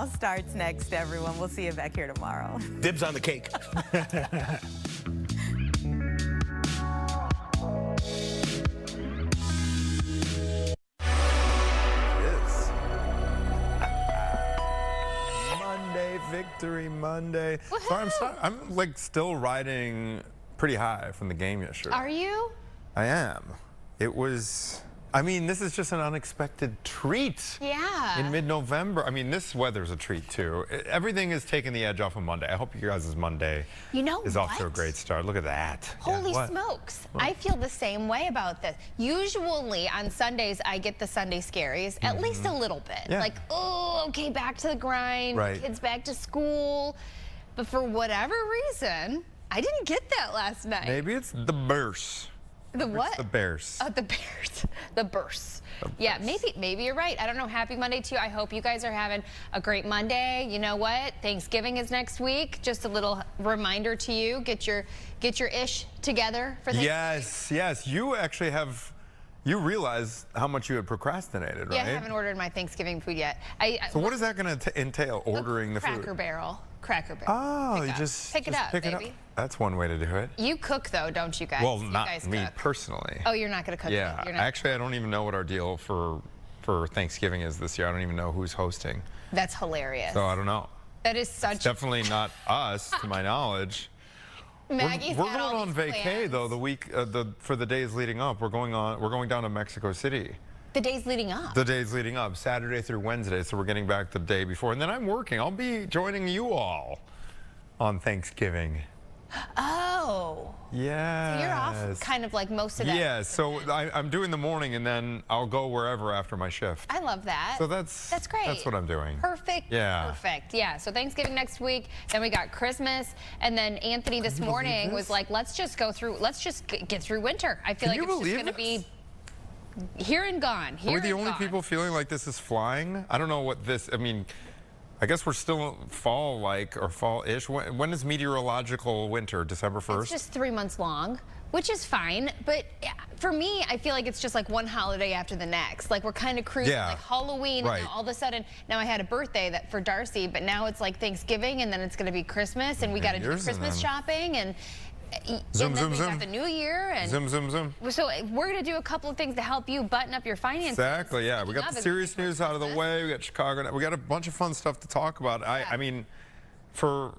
ChicagoNOW starts next, everyone. We'll see you back here tomorrow. Dibs on the cake. Victory Monday. Sorry, I'm like still riding pretty high from the game yesterday. Are you? I am. It was, I mean, this is just an unexpected treat. Yeah. In mid-November. I mean, this weather's a treat too. Everything is taking the edge off of Monday. I hope you guys' Monday is off to a great start. Look at that. Holy smokes. What? I feel the same way about this. Usually on Sundays, I get the Sunday scaries, at least a little bit. Yeah. Like, oh, okay, back to the grind, kids back to school. But for whatever reason, I didn't get that last night. Maybe it's the Bears. The what? It's the Bears. Oh, the Bears. The Bears. Yeah, maybe you're right. I don't know. Happy Monday to you. I hope you guys are having a great Monday. You know what? Thanksgiving is next week. Just a little reminder to you. Get your ish together for Thanksgiving. Yes. You actually have. You realize how much you had procrastinated, right? Yeah, I haven't ordered my Thanksgiving food yet. So what is that going to entail? Ordering the food? Cracker Barrel. Oh, you just pick it up, baby. That's one way to do it. You cook though, don't you guys? Well, you not guys me cook. personally. Oh, you're not going to cook? Yeah, actually, I don't even know what our deal for Thanksgiving is this year. I don't even know who's hosting. That's hilarious. So I don't know. That is such. It's definitely not us, to my knowledge. Maggie's we're going on vacay though the week for the days leading up. We're going down to Mexico City. The days leading up. The days leading up, Saturday through Wednesday. So we're getting back the day before, and then I'm working. I'll be joining you all on Thanksgiving. Oh. Yeah. So you're off kind of like most of that. Yeah, so I'm doing the morning and then I'll go wherever after my shift. I love that. So that's great. That's what I'm doing. Perfect. Yeah. Perfect. Yeah. So Thanksgiving next week, then we got Christmas, and then Anthony this morning was like, let's just get through winter. I feel like it's just going to be here and gone. Are we the only people feeling like this is flying? I don't know what this, I mean, I guess we're still fall-like or fall-ish. When is meteorological winter? December 1st? It's just 3 months long, which is fine. But for me, I feel like it's just like one holiday after the next. Like we're kind of cruising, like Halloween, and now all of a sudden, now I had a birthday for Darcy, but now it's like Thanksgiving, and then it's going to be Christmas, and we got to do Christmas shopping, and then we got the new year, and zoom. So we're going to do a couple of things to help you button up your finances. Exactly, yeah. We got the serious news out of the way. We got Chicago. We got a bunch of fun stuff to talk about. I mean, for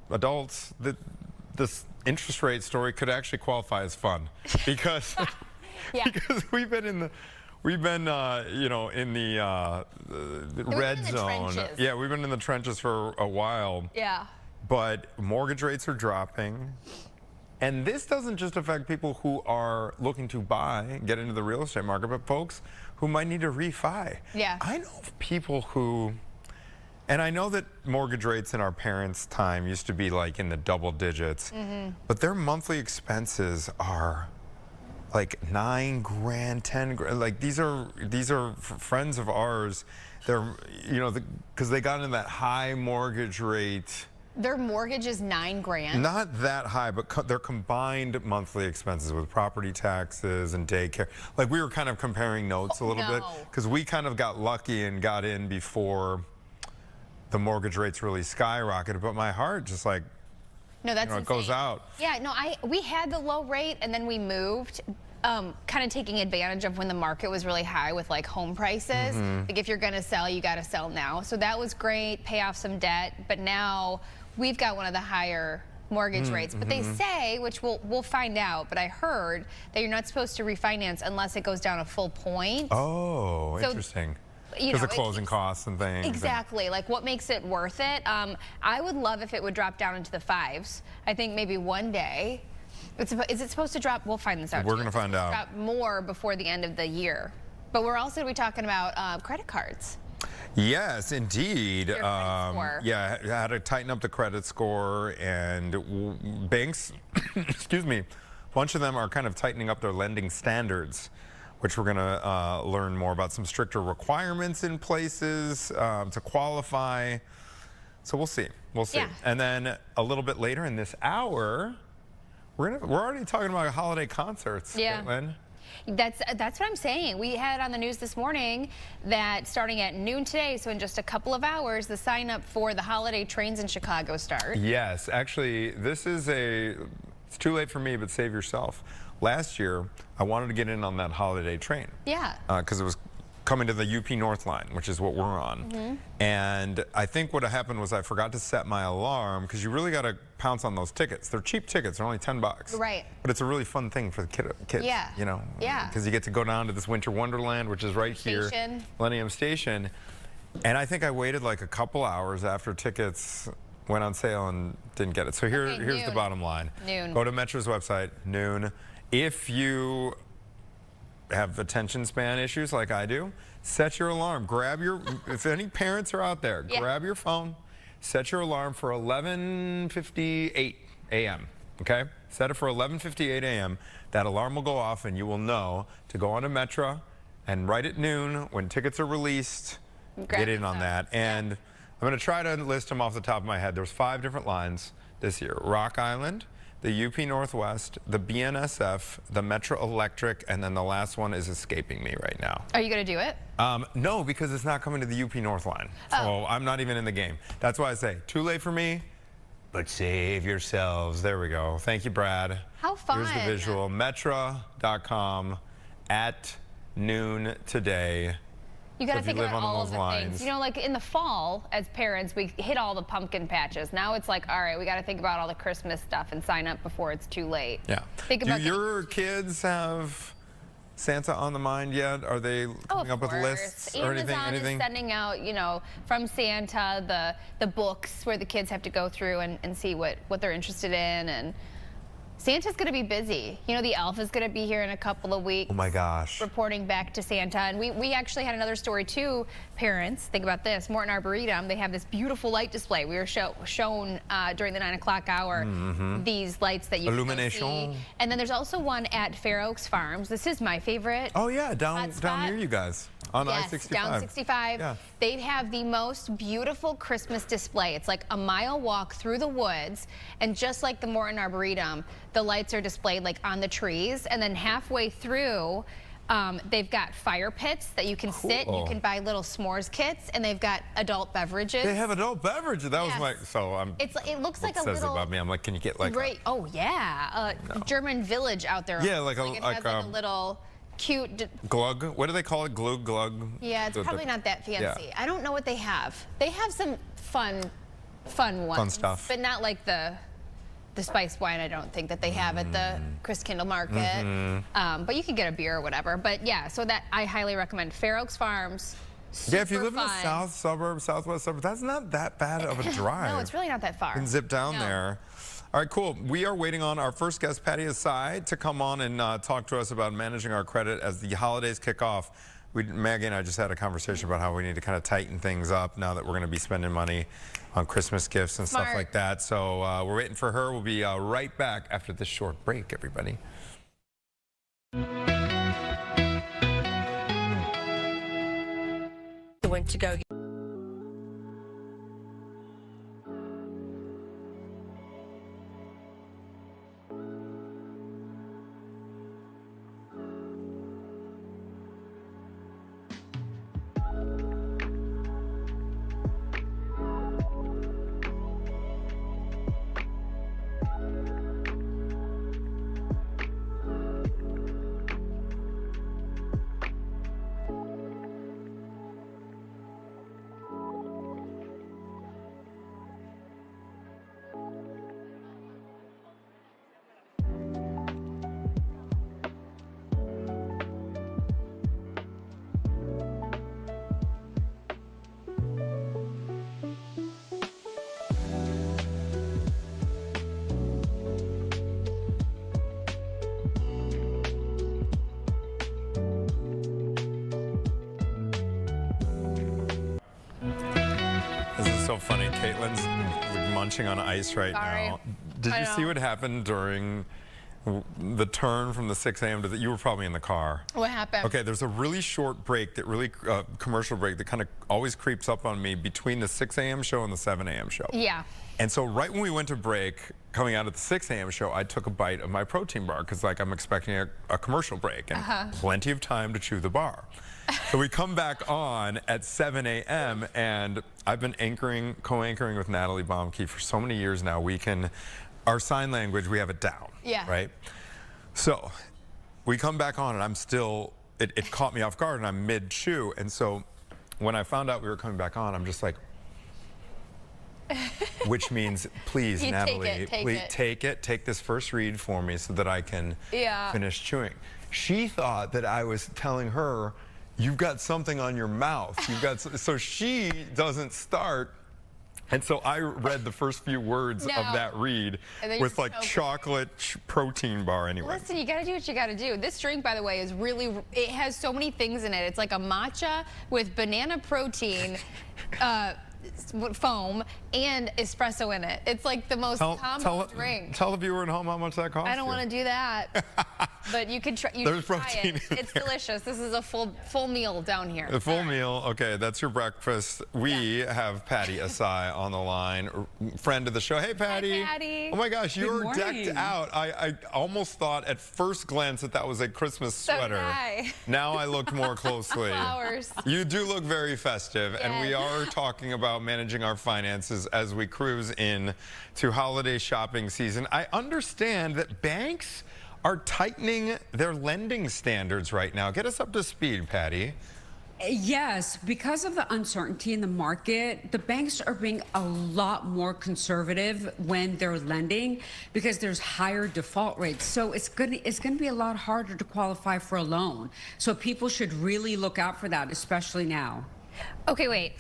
adults, this interest rate story could actually qualify as fun because because we've been you know, in the red zone. Yeah, we've been in the trenches for a while. Yeah. But mortgage rates are dropping. And this doesn't just affect people who are looking to buy, get into the real estate market, but folks who might need to refi. Yeah. I know of people who, and I know that mortgage rates in our parents' time used to be like in the double digits, but their monthly expenses are like $9 grand, $10 grand. Like these are friends of ours. They're, you know, because they got into that high mortgage rate. Their mortgage is $9 grand. Not that high, but their combined monthly expenses with property taxes and daycare. Like we were kind of comparing notes a little bit because we kind of got lucky and got in before the mortgage rates really skyrocketed. But my heart just like, no, that's it goes out. Yeah, no, we had the low rate and then we moved. Kind of taking advantage of when the market was really high with like home prices. Like if you're going to sell, you got to sell now. So that was great, pay off some debt. But now we've got one of the higher mortgage rates. But they say, which we'll find out, but I heard that you're not supposed to refinance unless it goes down a full point. Oh, so, interesting. Because of closing costs and things. Exactly. Like what makes it worth it? I would love if it would drop down into the 5s. I think maybe one day. Is it supposed to drop? We'll find this out. We're going to find out. Drop more before the end of the year. But we're also going to be talking about credit cards. Yes, indeed. Your credit score. Yeah, how to tighten up the credit score, and banks, excuse me, a bunch of them are kind of tightening up their lending standards, which we're going to learn more about. Some stricter requirements in places to qualify. So we'll see. We'll see. Yeah. And then a little bit later in this hour, we're already talking about holiday concerts, yeah. Caitlin. That's what I'm saying. We had on the news this morning that starting at noon today, so in just a couple of hours, the sign up for the holiday trains in Chicago start. Yes, actually, this is it's too late for me, but save yourself. Last year, I wanted to get in on that holiday train. Yeah. Because it was coming to the UP North line, which is what we're on. And I think what happened was I forgot to set my alarm, because you really got to pounce on those tickets. They're cheap tickets. They're only $10. Right. But it's a really fun thing for the kids. Yeah. You know. Yeah. Because you get to go down to this winter wonderland, which is right here, Millennium Station. And I think I waited like a couple hours after tickets went on sale and didn't get it. So here's the bottom line. Noon. Go to Metro's website, noon. If you have attention span issues like I do, set your alarm. If any parents are out there, grab your phone, set your alarm for 11:58 a.m. Okay? Set it for 11:58 a.m. That alarm will go off and you will know to go onto Metro and right at noon when tickets are released, get in on that. And I'm going to try to list them off the top of my head. There was 5 different lines this year. Rock Island, the UP Northwest, the BNSF, the Metro Electric, and then the last one is escaping me right now. Are you going to do it? No, because it's not coming to the UP North line. So I'm not even in the game. That's why I say, too late for me, but save yourselves. There we go. Thank you, Brad. How fun. Here's the visual. Metro.com at noon today. You got to think about all of the things. You know, like in the fall, as parents, we hit all the pumpkin patches. Now it's like, all right, we got to think about all the Christmas stuff and sign up before it's too late. Yeah. Think about Do your kids have Santa on the mind yet? Are they coming up with lists or anything? Amazon is sending out, you know, from Santa the books where the kids have to go through and see what they're interested in. And Santa's going to be busy. You know, the elf is going to be here in a couple of weeks. Oh my gosh. Reporting back to Santa. And we actually had another story too, parents. Think about this. Morton Arboretum, they have this beautiful light display. We were shown during the 9 o'clock hour these lights that you can see. And then there's also one at Fair Oaks Farms. This is my favorite. Oh yeah, down near you guys. On I-65. Down 65. Yeah. They have the most beautiful Christmas display. It's like a mile walk through the woods, and just like the Morton Arboretum, the lights are displayed like on the trees, and then halfway through, they've got fire pits that you can sit. You can buy little s'mores kits, and they've got adult beverages. They have adult beverages. That was my. So it looks like a little. Says little. About me. I'm like, can you get like? Great. Oh yeah, German village out there. Yeah, like it has like a little cute glug. What do they call it? Glug glug. Yeah, it's probably not that fancy. Yeah. I don't know what they have. They have some fun ones. Fun stuff. But not like the spiced wine. I don't think that they have at the Christkindl Market. But you can get a beer or whatever. But yeah, so that I highly recommend Fair Oaks Farms. Yeah, if you live in the south suburb, southwest suburb, that's not that bad of a drive. No, it's really not that far. You can zip down there. All right, cool. We are waiting on our first guest, Patty Asai, to come on and talk to us about managing our credit as the holidays kick off. Maggie and I just had a conversation about how we need to kind of tighten things up now that we're going to be spending money on Christmas gifts and stuff like that. So we're waiting for her. We'll be right back after this short break, everybody. Went to go. So funny. Caitlin's munching on ice right now. Did you see what happened during the turn from the 6 a.m. to you were probably in the car. What happened? Okay, there's a really short break that commercial break that kind of always creeps up on me between the 6 a.m. show and the 7 a.m. show. Yeah. And so right when we went to break, coming out of the 6 a.m. show, I took a bite of my protein bar because like I'm expecting a commercial break and plenty of time to chew the bar. So we come back on at 7 a.m. and I've been co-anchoring with Natalie Baumke for so many years now. Our sign language, we have it down. Yeah. Right? So we come back on and I'm still, it caught me off guard and I'm mid-chew. And so when I found out we were coming back on, I'm just like, which means, please, Natalie, take this first read for me so that I can finish chewing. She thought that I was telling her, you've got something on your mouth. So she doesn't start. And so I read the first few words of that read with like chocolate protein bar anyway. Listen, you gotta do what you gotta do. This drink, by the way, is really, it has so many things in it. It's like a matcha with banana protein, foam and espresso in it. It's like the most common drink. Tell the viewer at home how much that costs. I don't want to do that, but you could try. There's protein it. It's delicious. This is a full meal down here. A full meal. Okay, that's your breakfast. We have Patty Asai on the line, friend of the show. Hey, Patty. Hi, Patty. Oh my gosh, you're decked out. I almost thought at first glance that was a Christmas sweater. So did I. Now I looked more closely. Flowers. You do look very festive, and we are talking about managing our finances as we cruise in to holiday shopping season. I understand that banks are tightening their lending standards right now. Get us up to speed, Patty. Yes, because of the uncertainty in the market, the banks are being a lot more conservative when they're lending because there's higher default rates. So it's going to be a lot harder to qualify for a loan. So people should really look out for that, especially now. Okay, wait.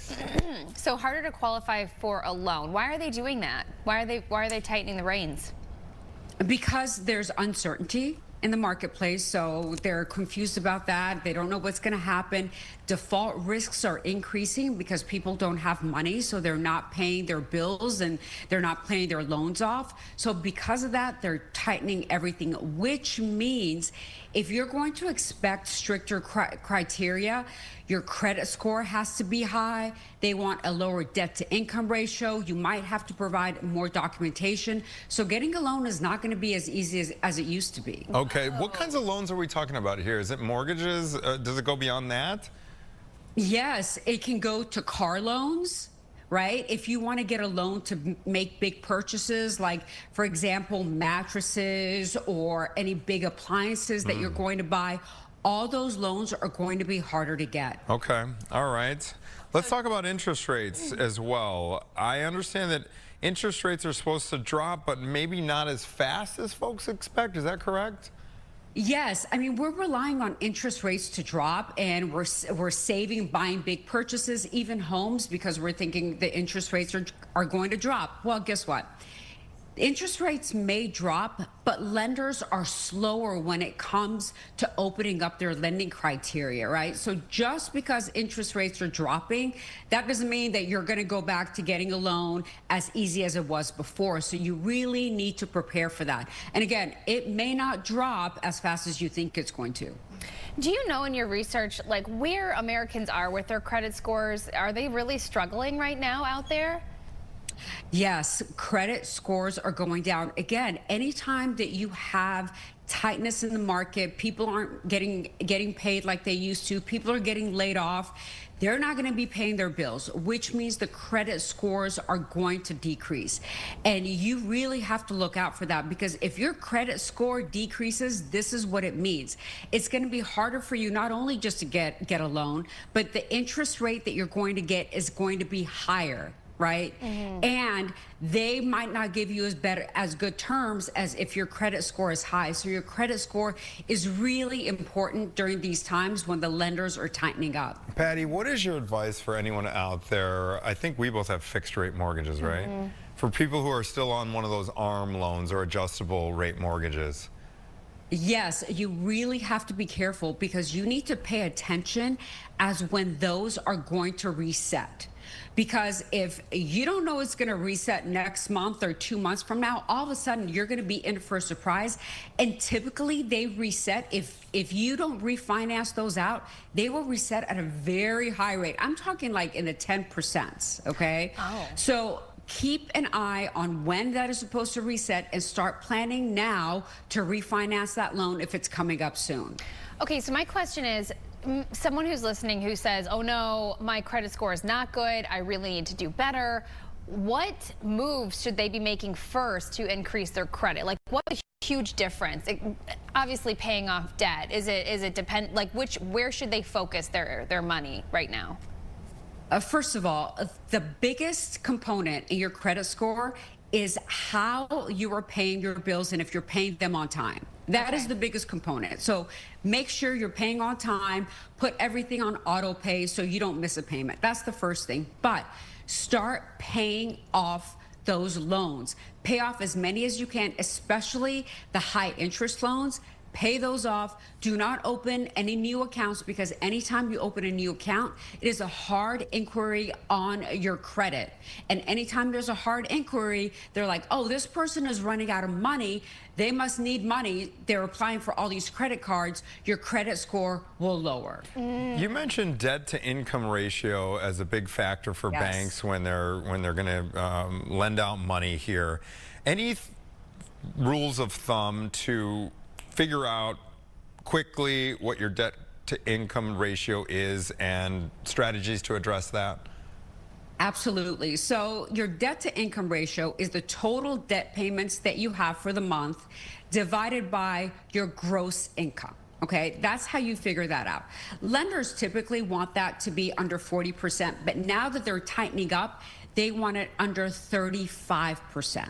So harder to qualify for a loan. Why are they doing that? Why are they tightening the reins? Because there's uncertainty in the marketplace, so they're confused about that. They don't know what's going to happen. Default risks are increasing because people don't have money, so they're not paying their bills and they're not paying their loans off. So because of that, they're tightening everything, which means if you're going to expect stricter criteria, your credit score has to be high. They want a lower debt-to-income ratio. You might have to provide more documentation. So getting a loan is not going to be as easy as it used to be. Okay, what kinds of loans are we talking about here? Is it mortgages? Does it go beyond that? Yes, it can go to car loans. Right? If you want to get a loan to make big purchases, like, for example, mattresses or any big appliances that you're going to buy, all those loans are going to be harder to get. Okay. All right. Let's talk about interest rates as well. I understand that interest rates are supposed to drop, but maybe not as fast as folks expect. Is that correct? Yes, I mean, we're relying on interest rates to drop, and we're saving buying big purchases, even homes, because we're thinking the interest rates are going to drop. Well, guess what? Interest rates may drop, but lenders are slower when it comes to opening up their lending criteria, right? So just because interest rates are dropping, that doesn't mean that you're going to go back to getting a loan as easy as it was before. So you really need to prepare for that. And again, it may not drop as fast as you think it's going to. Do you know in your research, like, where Americans are with their credit scores? Are they really struggling right now out there? Yes, credit scores are going down. Again, anytime that you have tightness in the market, people aren't getting paid like they used to, people are getting laid off, they're not going to be paying their bills, which means the credit scores are going to decrease. And you really have to look out for that, because if your credit score decreases, this is what it means. It's going to be harder for you not only just to get a loan, but the interest rate that you're going to get is going to be higher. Right? And they might not give you as good terms as if your credit score is high. So your credit score is really important during these times when the lenders are tightening up. Patty, what is your advice for anyone out there? I think we both have fixed rate mortgages, right? For people who are still on one of those ARM loans or adjustable rate mortgages. Yes, you really have to be careful, because you need to pay attention as when those are going to reset. because if you don't know it's going to reset next month or 2 months from now, all of a sudden you're going to be in for a surprise. And typically they reset, if you don't refinance those out, they will reset at a very high rate. I'm talking like in the 10%, okay? Oh. So keep an eye on when that is supposed to reset and start planning now to refinance that loan if it's coming up soon. Okay, so my question is, someone who's listening who says, oh no, my credit score is not good, I really need to do better. What moves should they be making first to increase their credit? Like, what a huge difference? Obviously paying off debt. Is it depend, like where should they focus their money right now? First of all, the biggest component in your credit score is how you are paying your bills and if you're paying them on time. That is the biggest component. So make sure you're paying on time, put everything on auto pay so you don't miss a payment. That's the first thing. But start paying off those loans. Pay off as many as you can, especially the high interest loans. Pay those off. Do not open any new accounts, because anytime you open a new account, it is a hard inquiry on your credit. And anytime there's a hard inquiry, they're like, oh, this person is running out of money. They must need money. They're applying for all these credit cards. Your credit score will lower. You mentioned debt to income ratio as a big factor for banks when they're going to lend out money here. Any rules of thumb to figure out quickly what your debt to income ratio is and strategies to address that? Absolutely. So your debt to income ratio is the total debt payments that you have for the month divided by your gross income. Okay, that's how you figure that out. Lenders typically want that to be under 40%, but now that they're tightening up, they want it under 35%.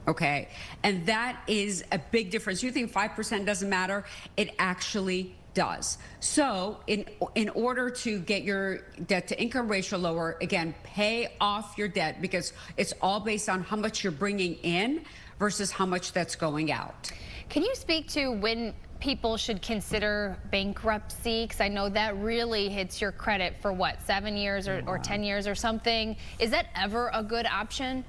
Okay, and that is a big difference. You think 5% doesn't matter? It actually does. So in order to get your debt to income ratio lower, again, pay off your debt, because it's all based on how much you're bringing in versus how much that's going out. Can you speak to when people should consider bankruptcy? Because I know that really hits your credit for what, 7 years or 10 years or something. Is that ever a good option?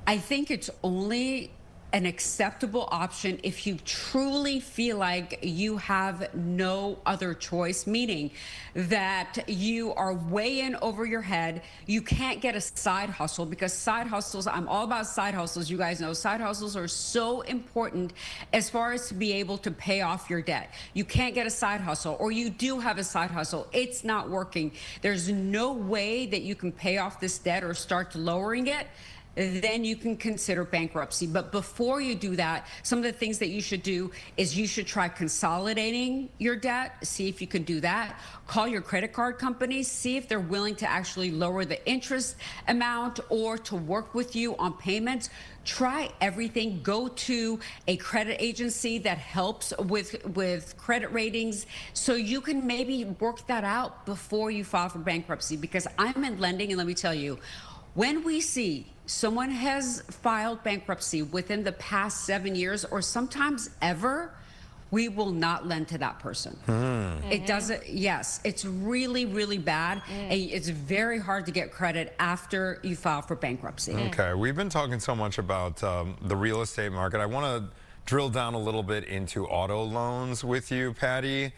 I think it's only an acceptable option if you truly feel like you have no other choice, meaning that you are way in over your head. You can't get a side hustle, because side hustles, I'm all about side hustles. You guys know side hustles are so important as far as to be able to pay off your debt. You can't get a side hustle, or you do have a side hustle, it's not working. There's no way that you can pay off this debt or start lowering it. Then you can consider bankruptcy. But before you do that, some of the things that you should do is you should try consolidating your debt, see if you can do that. Call your credit card companies, see if they're willing to actually lower the interest amount or to work with you on payments. Try everything. Go to a credit agency that helps with credit ratings, so you can maybe work that out before you file for bankruptcy. Because I'm in lending, and let me tell you, when we see someone has filed bankruptcy within the past 7 years or sometimes ever, we will not lend to that person. It doesn't, yes, it's really, really bad. And it's very hard to get credit after you file for bankruptcy. Okay, we've been talking so much about the real estate market. I want to drill down a little bit into auto loans with you, Patty.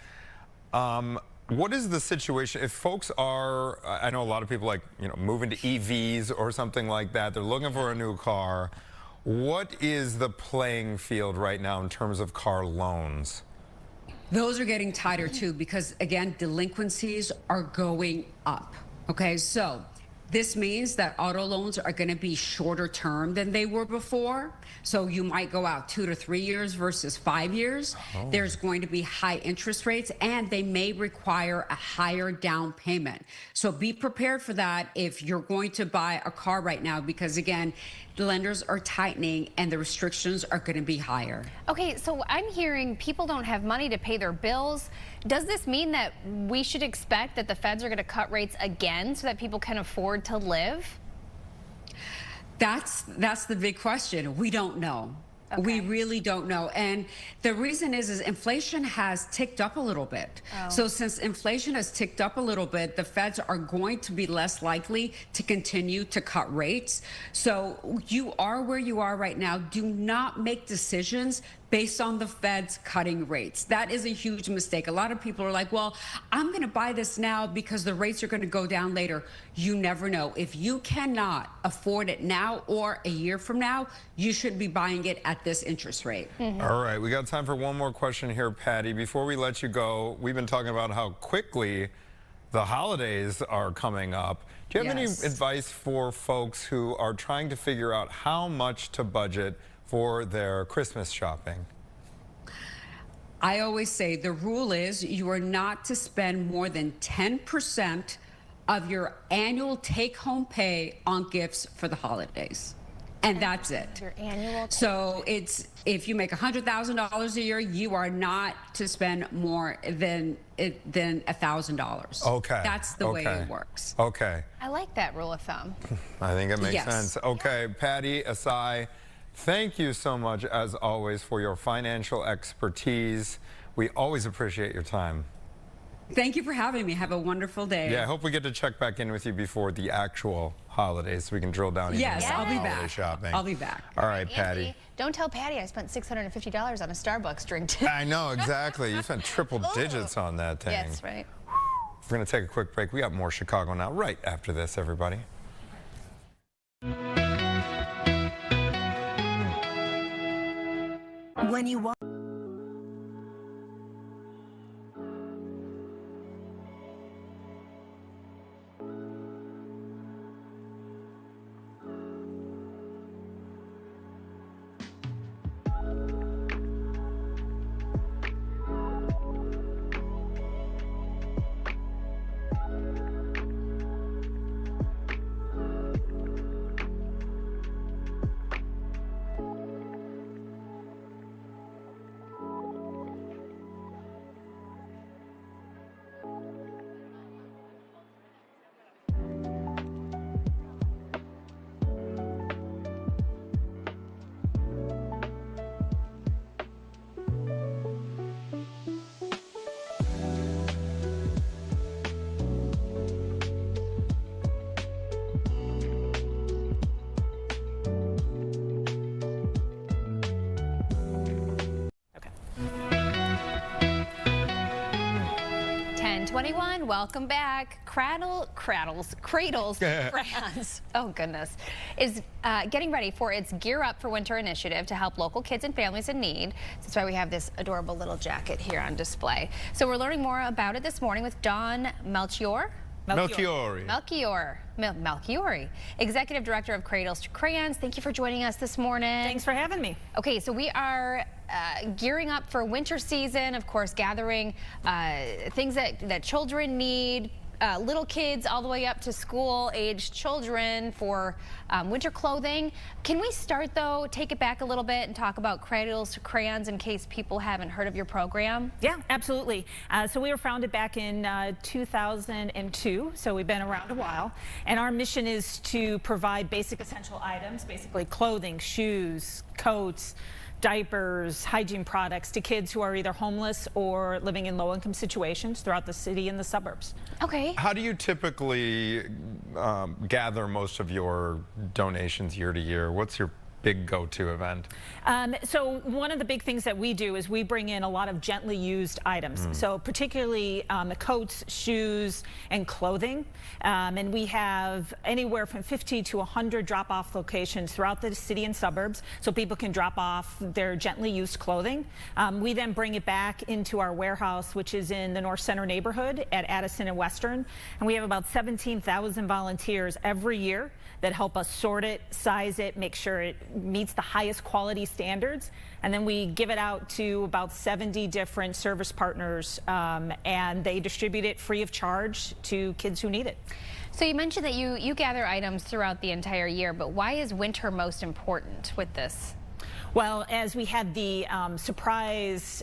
What is the situation if folks are, I know a lot of people like, moving to EVs or something like that. They're looking for a new car. What is the playing field right now in terms of car loans? Those are getting tighter too, because again, delinquencies are going up. Okay, so this means that auto loans are going to be shorter term than they were before. So you might go out 2 to 3 years versus 5 years. There's going to be high interest rates, and they may require a higher down payment. So be prepared for that if you're going to buy a car right now, because again, the lenders are tightening and the restrictions are going to be higher. Okay, so I'm hearing people don't have money to pay their bills. Does this mean that we should expect that the feds are going to cut rates again so that people can afford to live? That's the big question. We don't know. Okay. We really don't know. And the reason is inflation has ticked up a little bit. So since inflation has ticked up a little bit, the feds are going to be less likely to continue to cut rates. So you are where you are right now. Do not make decisions based on the feds cutting rates. That is a huge mistake. A lot of people are like, well, I'm going to buy this now because the rates are going to go down later. You never know. If you cannot afford it now or a year from now, you should be buying it at this interest rate. All right, we got time for one more question here, Patty. Before we let you go, we've been talking about how quickly the holidays are coming up. Do you have any advice for folks who are trying to figure out how much to budget for their Christmas shopping? I always say the rule is you are not to spend more than 10% of your annual take-home pay on gifts for the holidays. And that's it. Your annual. So it's, if you make $100,000 a year, you are not to spend more than $1,000. Okay. That's the way it works. Okay. I like that rule of thumb. I think it makes sense. Okay, Patty, Asai, thank you so much, as always, for your financial expertise. We always appreciate your time. Thank you for having me. Have a wonderful day. Yeah, I hope we get to check back in with you before the actual holidays so we can drill down even more I'll be holiday back. shopping. I'll be back. All right, Patty. Andy, don't tell Patty I spent $650 on a Starbucks drink today. I know, exactly. You spent triple digits on that thing. Yes, right. We're going to take a quick break. We got more Chicago Now right after this, everybody. When you want. Welcome back. Cradles, Crayons, oh goodness, is getting ready for its Gear Up for Winter initiative to help local kids and families in need. That's why we have this adorable little jacket here on display. So we're learning more about it this morning with Dawn Melchiori, Executive Director of Cradles to Crayons. Thank you for joining us this morning. Thanks for having me. Okay, so we are gearing up for winter season, of course, gathering things that children need, little kids all the way up to school-aged children for winter clothing. Can we start, though, take it back a little bit and talk about Cradles to Crayons in case people haven't heard of your program? Yeah, absolutely. So we were founded back in 2002, so we've been around a while. And our mission is to provide basic essential items, basically clothing, shoes, coats, diapers, hygiene products to kids who are either homeless or living in low-income situations throughout the city and the suburbs. Okay. How do you typically gather most of your donations year to year? What's your big go-to event? So one of the big things that we do is we bring in a lot of gently used items. So particularly the coats, shoes, and clothing. And we have anywhere from 50 to 100 drop-off locations throughout the city and suburbs so people can drop off their gently used clothing. We then bring it back into our warehouse, which is in the North Center neighborhood at Addison and Western. And we have about 17,000 volunteers every year that help us sort it, size it, make sure it meets the highest quality standards. And then we give it out to about 70 different service partners, and they distribute it free of charge to kids who need it. So you mentioned that you gather items throughout the entire year, but why is winter most important with this? Well, as we had the surprise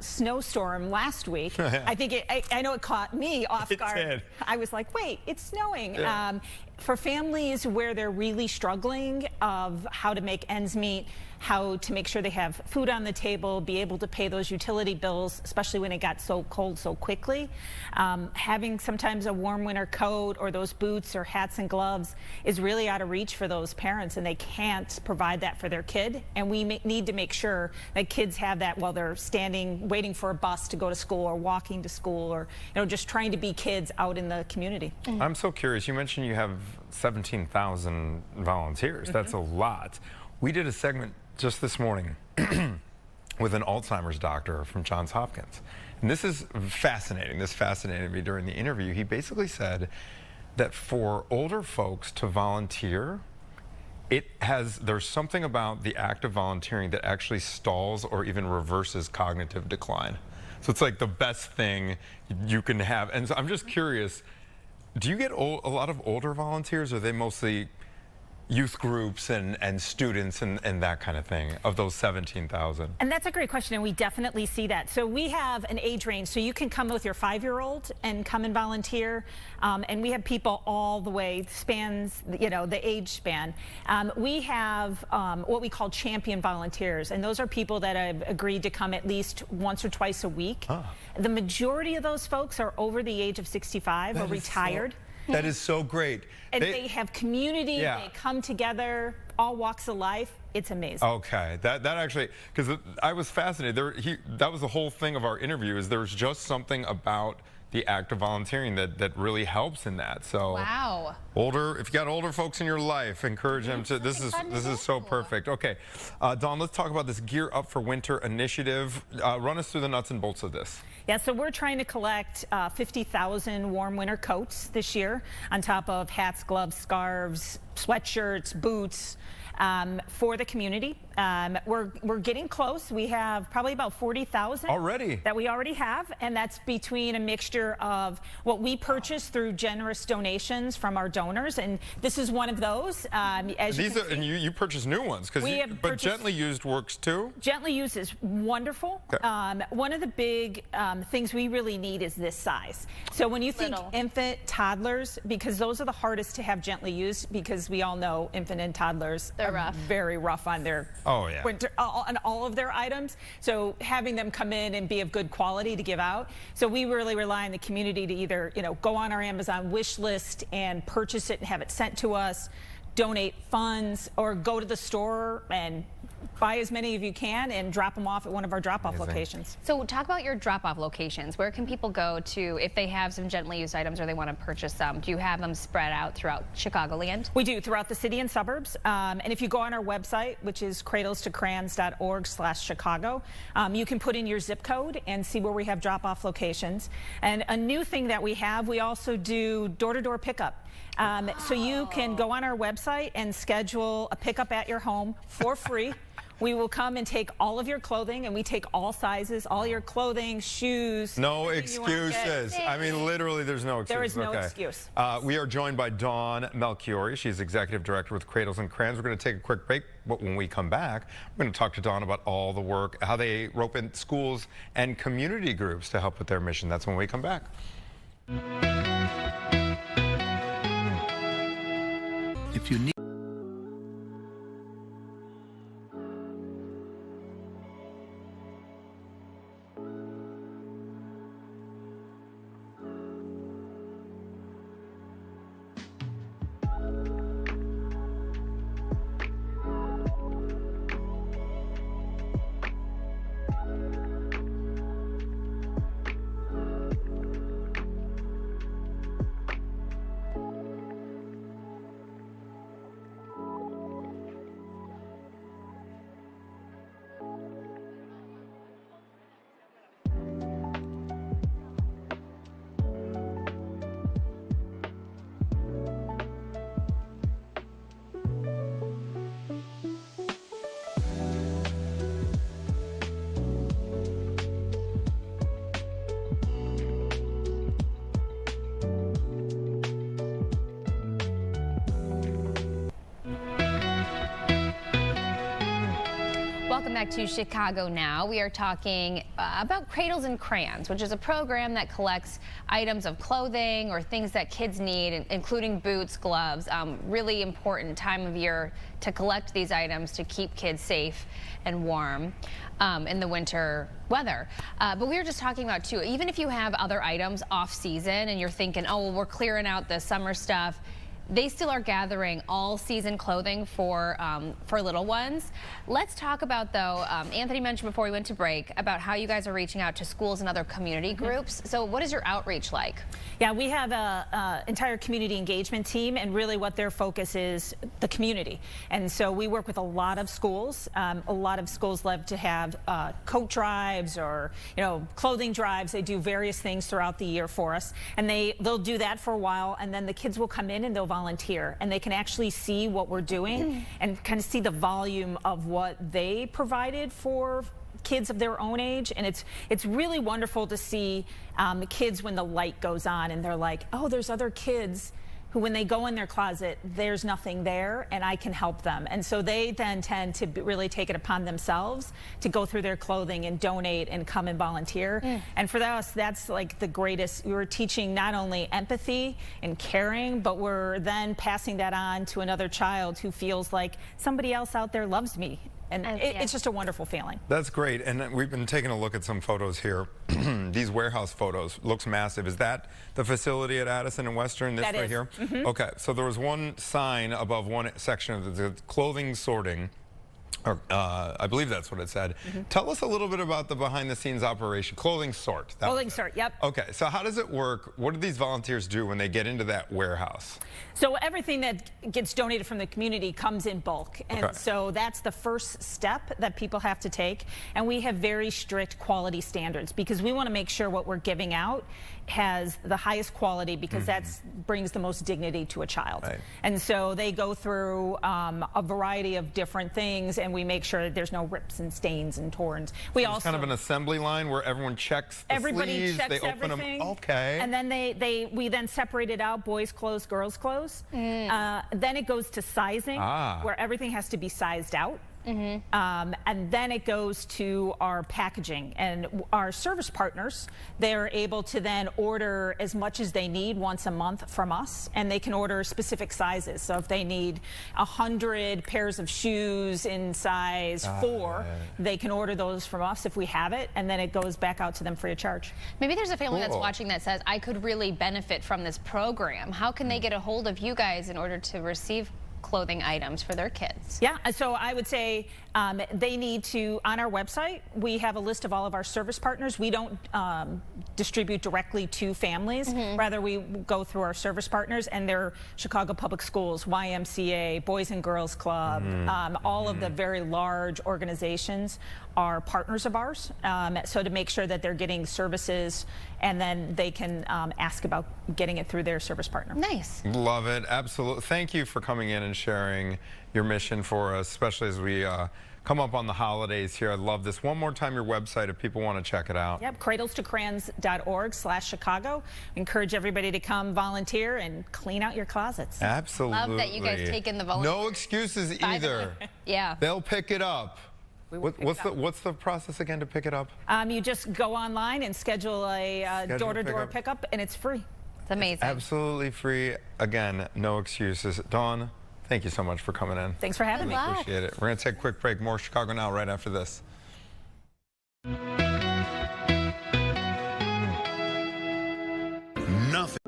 snowstorm last week, I think I know it caught me off guard. Did. I was like, wait, it's snowing. Yeah. for families where they're really struggling of how to make ends meet, how to make sure they have food on the table, be able to pay those utility bills, especially when it got so cold so quickly. Having sometimes a warm winter coat or those boots or hats and gloves is really out of reach for those parents, and they can't provide that for their kid. And we need to make sure that kids have that while they're standing, waiting for a bus to go to school or walking to school, or just trying to be kids out in the community. I'm so curious. You mentioned you have 17,000 volunteers. That's a lot. We did a segment just this morning with an Alzheimer's doctor from Johns Hopkins. And this is fascinating. This fascinated me during the interview. He basically said that for older folks to volunteer, there's something about the act of volunteering that actually stalls or even reverses cognitive decline. So it's like the best thing you can have. And so I'm just curious, do you get a lot of older volunteers, or are they mostly youth groups and students and that kind of thing, of those 17,000? And that's a great question, and we definitely see that. So we have an age range, so you can come with your 5-year-old and come and volunteer, and we have people all the way, spans, the age span. We have what we call champion volunteers, and those are people that have agreed to come at least once or twice a week. The majority of those folks are over the age of 65 or retired. That is so great. And they have community, they come together, all walks of life. It's amazing. Okay, that actually, because I was fascinated. That was the whole thing of our interview, is there's just something about the act of volunteering that really helps in that. So wow. If you got older folks in your life, encourage them to. This is so perfect. Okay, Dawn, let's talk about this Gear Up for Winter initiative. Run us through the nuts and bolts of this. Yeah, so we're trying to collect 50,000 warm winter coats this year, on top of hats, gloves, scarves, sweatshirts, boots, for the community. We're getting close. We have probably about 40,000 already that we already have, and that's between a mixture of what we purchase through generous donations from our donors, and this is one of those. And you purchase new ones, but gently used works too. Gently used is wonderful. Okay. One of the big things we really need is this size. So when you think infant, toddlers, because those are the hardest to have gently used, because we all know infant and toddlers are rough. Very rough on their winter, on all of their items. So having them come in and be of good quality to give out. So we really rely on the community to either go on our Amazon wish list and purchase it and have it sent to us, donate funds, or go to the store and buy as many of you can and drop them off at one of our drop-off locations. So talk about your drop-off locations. Where can people go to if they have some gently used items or they want to purchase some? Do you have them spread out throughout Chicagoland? We do, throughout the city and suburbs. And if you go on our website, which is cradlestocrayons.org/Chicago, you can put in your zip code and see where we have drop-off locations. And a new thing that we also do door-to-door pickup. So you can go on our website and schedule a pickup at your home for free. We will come and take all of your clothing, and we take all sizes, all your clothing, shoes. No excuses. I mean, literally, there's no excuse. There is no excuse. We are joined by Dawn Melchiori. She's Executive Director with Cradles and Crayons. We're going to take a quick break, but when we come back, we're going to talk to Dawn about all the work, how they rope in schools and community groups to help with their mission. That's when we come back. If you need Welcome back to Chicago Now. We are talking about Cradles and Crayons, which is a program that collects items of clothing or things that kids need, including boots, gloves. Really important time of year to collect these items to keep kids safe and warm in the winter weather. But we were just talking about, too, even if you have other items off season and you're thinking, oh, well, we're clearing out the summer stuff, they still are gathering all season clothing for little ones. Let's talk about, though, Anthony mentioned before we went to break about how you guys are reaching out to schools and other community groups. So what is your outreach like? Yeah, we have an entire community engagement team, and really what their focus is the community. And so we work with a lot of schools. A lot of schools love to have coat drives or, clothing drives. They do various things throughout the year for us, and they'll do that for a while, and then the kids will come in and they'll volunteer, and they can actually see what we're doing and kind of see the volume of what they provided for kids of their own age. And it's really wonderful to see the kids when the light goes on and they're like, oh, there's other kids who, when they go in their closet, there's nothing there and I can help them. And so they then tend to really take it upon themselves to go through their clothing and donate and come and volunteer. And for us, that's like the greatest. We're teaching not only empathy and caring, but we're then passing that on to another child who feels like somebody else out there loves me. And it's just a wonderful feeling. That's great. And we've been taking a look at some photos here. These warehouse photos. Looks massive. Is that the facility at Addison and Western, this right here? Okay, so there was one sign above one section of the clothing sorting. Or, I believe that's what it said. Tell us a little bit about the behind-the-scenes operation. Clothing sort. Clothing sort, yep. Okay, so how does it work? What do these volunteers do when they get into that warehouse? So everything that gets donated from the community comes in bulk. And so that's the first step that people have to take. And we have very strict quality standards because we want to make sure what we're giving out has the highest quality, because that brings the most dignity to a child. And so they go through a variety of different things, and we make sure that there's no rips and stains and torns. We also kind of an assembly line where everyone checks the sleeves, checks they open everything. them. Okay. And then we then separate it out: boys' clothes, girls' clothes. Then it goes to sizing, where everything has to be sized out. And then it goes to our packaging, and our service partners, they're able to then order as much as they need once a month from us, and they can order specific sizes. So if they need 100 pairs of shoes in size 4, they can order those from us if we have it, and then it goes back out to them free of charge. Maybe there's a family that's watching that says, I could really benefit from this program. How can they get a hold of you guys in order to receive clothing items for their kids? Yeah, so I would say they need to, on our website, we have a list of all of our service partners. We don't distribute directly to families. Rather, we go through our service partners, and they're Chicago Public Schools, YMCA, Boys and Girls Club, all of the very large organizations are partners of ours. So to make sure that they're getting services, and then they can ask about getting it through their service partner. Nice. Love it. Absolutely. Thank you for coming in and sharing your mission for us, especially as we come up on the holidays here. I love this. One more time, your website if people want to check it out. Yep, cradlestocrayons.org/Chicago. Encourage everybody to come volunteer and clean out your closets. Absolutely. Love that you guys take in the volunteer. No excuses either. Yeah. They'll pick it up. What's the process again to pick it up? You just go online and schedule a door-to-door pickup, and it's free. It's amazing. It's absolutely free. Again, no excuses. Dawn, thank you so much for coming in. Thanks for having me. Appreciate it. We're going to take a quick break. More Chicago Now right after this. Nothing.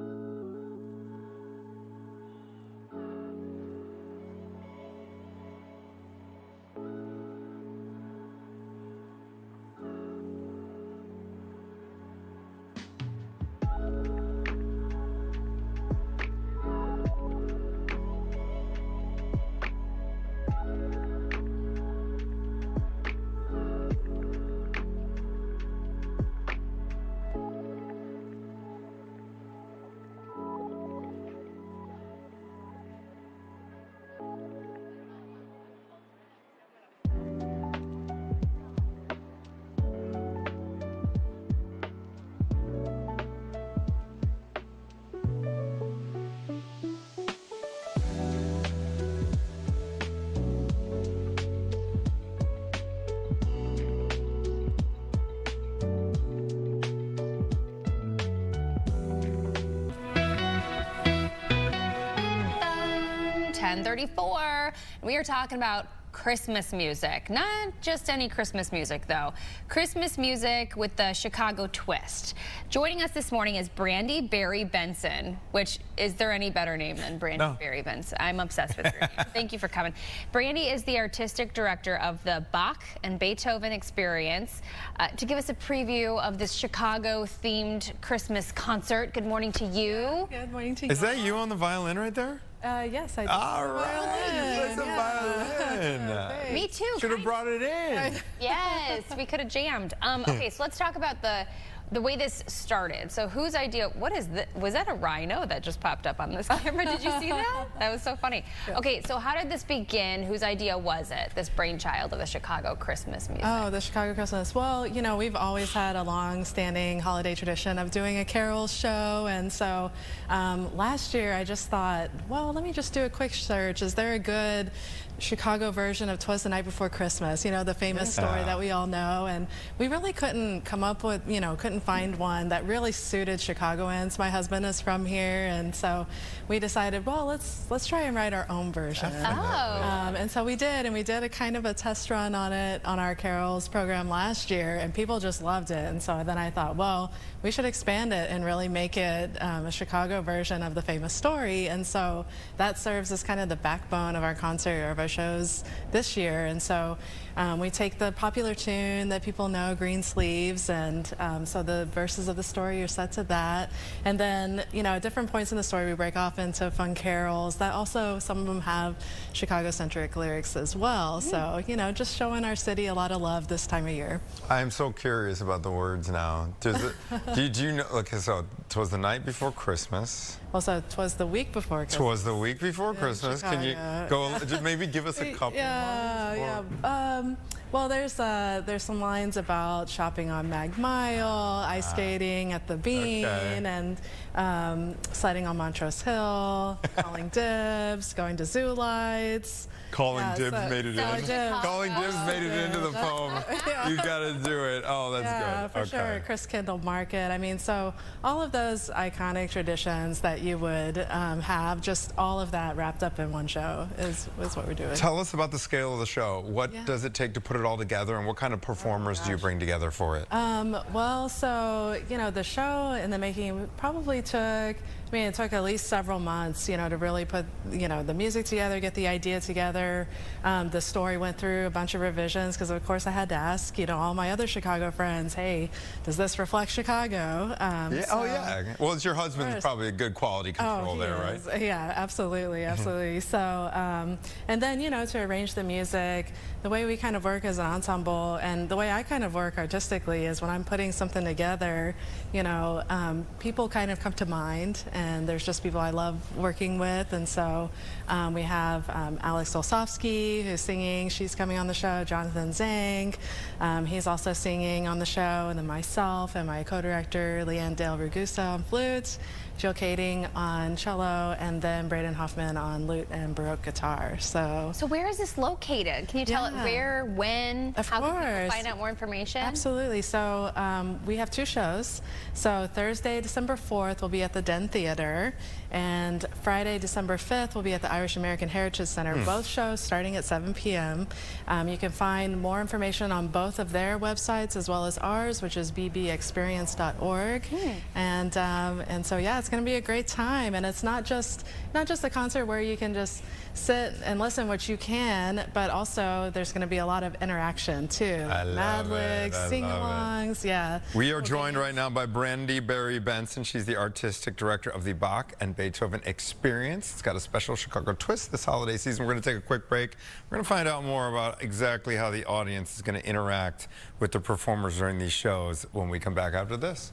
10:34. We are talking about Christmas music. Not just any Christmas music, though. Christmas music with the Chicago twist. Joining us this morning is Brandi Berry Benson, which, is there any better name than Brandi Berry Benson? I'm obsessed with your name. Thank you for coming. Brandi is the artistic director of the Bach and Beethoven Experience. To give us a preview of this Chicago-themed Christmas concert, good morning to you. Good morning to you. Is that you on the violin right there? Yes, I do. All right, you play some violin. Me too. Should have brought it in. Yes, we could have jammed. Okay, so let's talk about the way this started. So whose idea, what is this? Was that a rhino that just popped up on this camera? Did you see that? That was so funny. Okay, so how did this begin? Whose idea was it, this brainchild of the Chicago Christmas music? Oh, the Chicago Christmas. Well, you know, we've always had a long-standing holiday tradition of doing a carol show, and so last year I just thought, well, let me just do a quick search. Is there a good Chicago version of 'Twas the Night Before Christmas, you know, the famous story that we all know, and we really couldn't come up with, you know, couldn't find one that really suited Chicagoans. My husband is from here, and so we decided, well, let's try and write our own version. And so we did, and we did a kind of a test run on it on our carols program last year, and people just loved it. And so then I thought, well, we should expand it and really make it a Chicago version of the famous story. And so that serves as kind of the backbone of our concert, of our shows this year. And so we take the popular tune that people know, Green Sleeves, and so the verses of the story are set to that. And then, you know, at different points in the story, we break off into fun carols that also, some of them have Chicago-centric lyrics as well. So, you know, just showing our city a lot of love this time of year. I'm so curious about the words now. Did you know, okay, so 'twas the night before Christmas. Also, 'twas the week before Christmas. 'Twas the week before Christmas. Can you go, just maybe give us a couple lines? Well, there's some lines about shopping on Mag Mile, ice skating at the Bean, and sledding on Montrose Hill, calling dibs, going to zoo lights. Calling dibs made it in. Calling dibs made it into the poem. You got to do it. Oh, that's good. Yeah, for sure. Chris Kindle Market. I mean, so all of those iconic traditions that you would have, just all of that wrapped up in one show is what we're doing. Tell us about the scale of the show. What does it take to put it all together, and what kind of performers do you bring together for it? Well, so, you know, the show in the making probably took, I mean, it took at least several months, you know, to really put, you know, the music together, get the idea together. The story went through a bunch of revisions because, of course, I had to ask, you know, all my other Chicago friends, hey, does this reflect Chicago? Well, it's your husband's probably a good quality control there, right? Yeah, absolutely, absolutely. So, and then, you know, to arrange the music, the way we kind of work as an ensemble, and the way I kind of work artistically is when I'm putting something together, you know, people kind of come to mind, and there's just people I love working with. And so we have Alex Olsofsky, who's singing. She's coming on the show. Jonathan Zhang, he's also singing on the show. And then myself and my co-director, Leanne Dale Ragusa on flute, Jill Kading on cello, and then Braden Hoffman on lute and Baroque guitar. So where is this located? Can you tell it where, when, how can people find out more information? Absolutely. So we have two shows. So Thursday, December 4th, will be at the Den Theater, and Friday, December 5th, will be at the Irish American Heritage Center. Both shows starting at 7 p.m. You can find more information on both of their websites as well as ours, which is bbexperience.org. And so yeah, it's going to be a great time, and it's not just a concert where you can just sit and listen, which you can, but also there's going to be a lot of interaction too. Mad Libs, sing-alongs, yeah. We are joined right now by Brandi Berry Benson. She's the artistic director of the Bach and Beethoven Experience. It's got a special Chicago twist this holiday season. We're going to take a quick break. We're going to find out more about exactly how the audience is going to interact with the performers during these shows when we come back after this.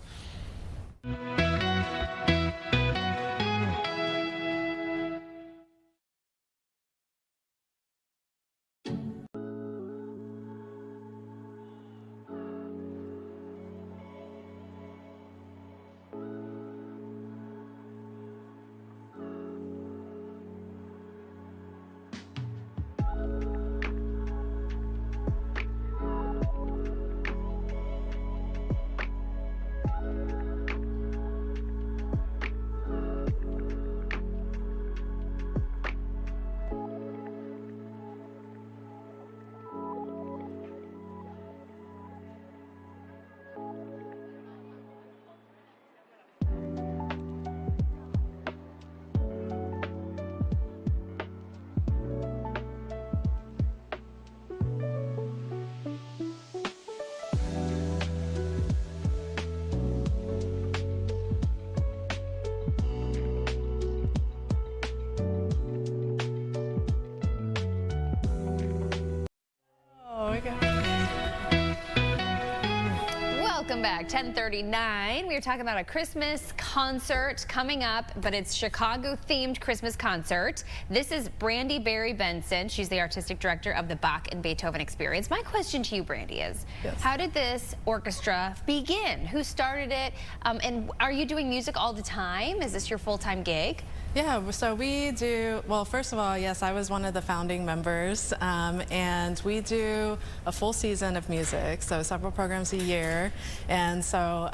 back. 10:39. We are talking about a Christmas concert coming up, but it's Chicago-themed Christmas concert. This is Brandi Berry Benson. She's the artistic director of the Bach and Beethoven Experience. My question to you, Brandi, is how did this orchestra begin? Who started it? And are you doing music all the time? Is this your full-time gig? Yeah, so we do, well, first of all, yes, I was one of the founding members, and we do a full season of music, so several programs a year, and so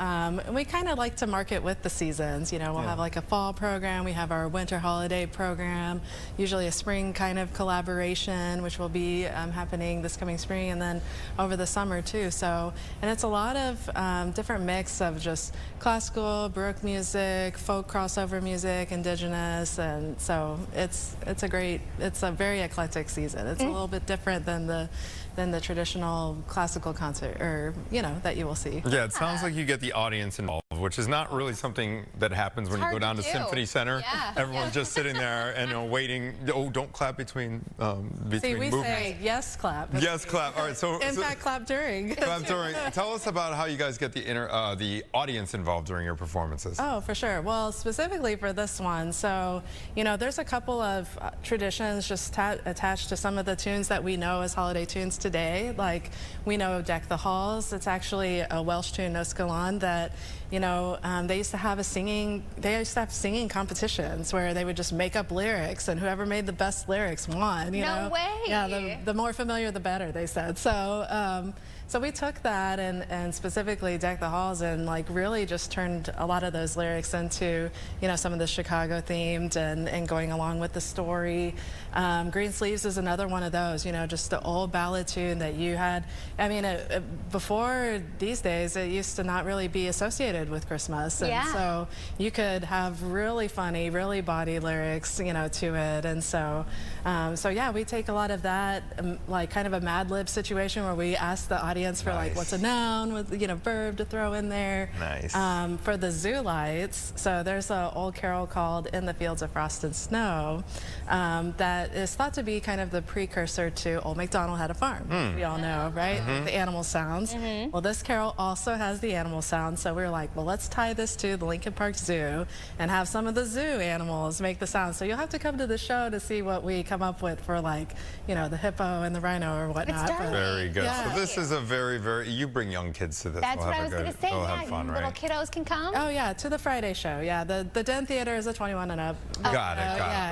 we kind of like to market with the seasons. You know, we'll have like a fall program, we have our winter holiday program, usually a spring kind of collaboration, which will be happening this coming spring, and then over the summer too. So, and it's a lot of different mix of just classical, Baroque music, folk crossover music, indigenous, and so it's a very eclectic season. It's a little bit different than the traditional classical concert, or that you will see. Yeah, it sounds like you get the audience involved, which is not really something that happens when you go down to Symphony Center. Yeah. Everyone's just sitting there and waiting. Oh, don't clap between See, we movements. say yes, clap. Yes, clap. All right, so In fact, clap during. Clap during. Tell us about how you guys get the audience involved during your performances. Oh, for sure. Well, specifically for this one, so there's a couple of traditions just attached to some of the tunes that we know as holiday tunes today. Like we know "Deck the Halls." It's actually a Welsh tune, Nos Galan, that they used to have singing competitions where they would just make up lyrics, and whoever made the best lyrics won. No way. Yeah, the more familiar, the better, they said. So we took that and specifically Deck the Halls and really just turned a lot of those lyrics into some of the Chicago themed and going along with the story. Green Sleeves is another one of those, just the old ballad tune that you had. I mean, before these days, it used to not really be associated with Christmas. And so you could have really funny, really bawdy lyrics, to it. And so yeah, we take a lot of that, like kind of a Mad Lib situation where we ask the audience for what's a noun with verb to throw in there. Nice. For the zoo lights, so there's an old carol called "In the Fields of Frost and Snow" that is thought to be kind of the precursor to "Old MacDonald Had a Farm." We all know, right? The animal sounds. Well, this carol also has the animal sounds, so we were like, well, let's tie this to the Lincoln Park Zoo and have some of the zoo animals make the sounds. So you'll have to come to the show to see what we come up with for the hippo and the rhino or whatnot. Very good. Yeah. So this is a you bring young kids to this. That's what I was going to say. They'll have fun, little right? kiddos can come. Oh yeah, to the Friday show. Yeah, the Den Theater is a 21 and up. Got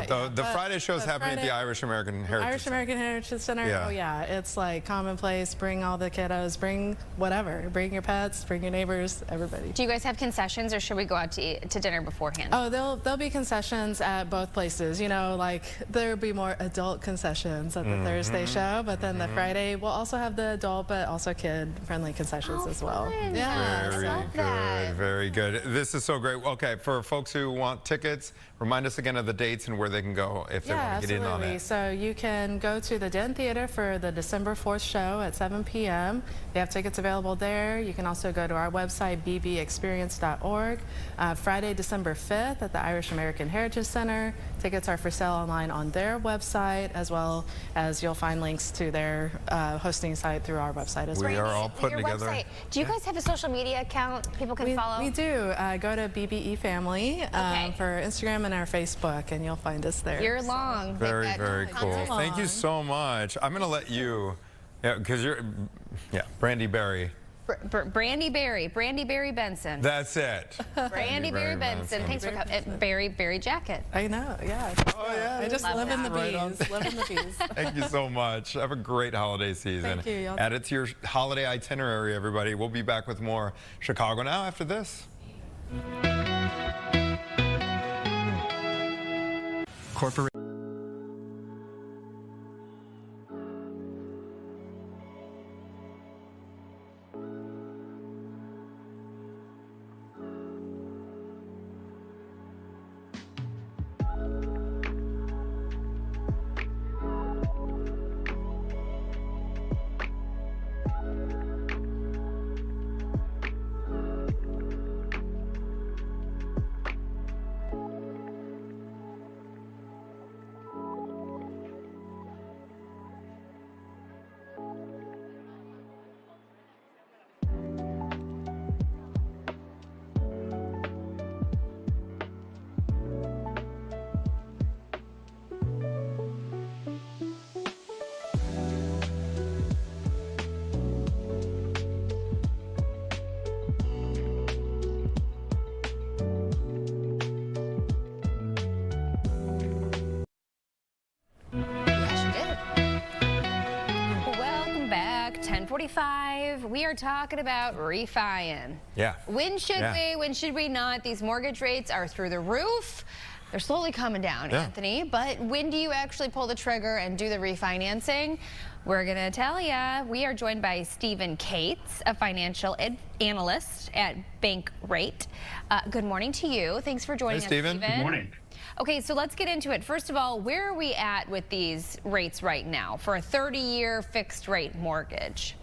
it. The Friday show is happening at the Irish American Heritage Irish American Heritage Center. Yeah. Oh yeah, it's like commonplace. Bring all the kiddos. Bring whatever. Bring your pets. Bring your neighbors. Everybody. Do you guys have concessions, or should we go out to dinner beforehand? Oh, there'll be concessions at both places. There'll be more adult concessions at the Thursday show, but then the Friday we'll also have the adult but also kid-friendly concessions as well. Fun. Yeah. Very good. Very good. This is so great. Okay, for folks who want tickets, remind us again of the dates and where they can go if they want to get in on it. So you can go to the Den Theater for the December 4th show at 7 p.m. They have tickets available there. You can also go to our website, bbexperience.org. Friday, December 5th at the Irish American Heritage Center. Tickets are for sale online on their website, as well as you'll find links to their hosting site through our website as well. We are all putting together. Website. Do you guys have a social media account people can follow? We do. Go to BBE Family for Instagram and our Facebook, and you'll find us there. You're long. Very, very cool. Thank you so much. I'm going to let you, because you're, Brandi Berry. Brandi Berry Benson. That's it. Brandi Berry Benson. Thanks for coming. Berry jacket. I know, yeah. Oh, yeah. I just live in the bees. Live in the bees. Thank you so much. Have a great holiday season. Thank you. Add it to your holiday itinerary, everybody. We'll be back with more Chicago Now after this. Corporate 7:45. We are talking about refi-ing. Yeah. When should we? When should we not? These mortgage rates are through the roof. They're slowly coming down, Anthony. But when do you actually pull the trigger and do the refinancing? We're going to tell you. We are joined by Stephen Cates, a financial analyst at Bankrate. Good morning to you. Thanks for joining us, Stephen. Good morning. Okay, so let's get into it. First of all, where are we at with these rates right now for a 30-year fixed rate mortgage?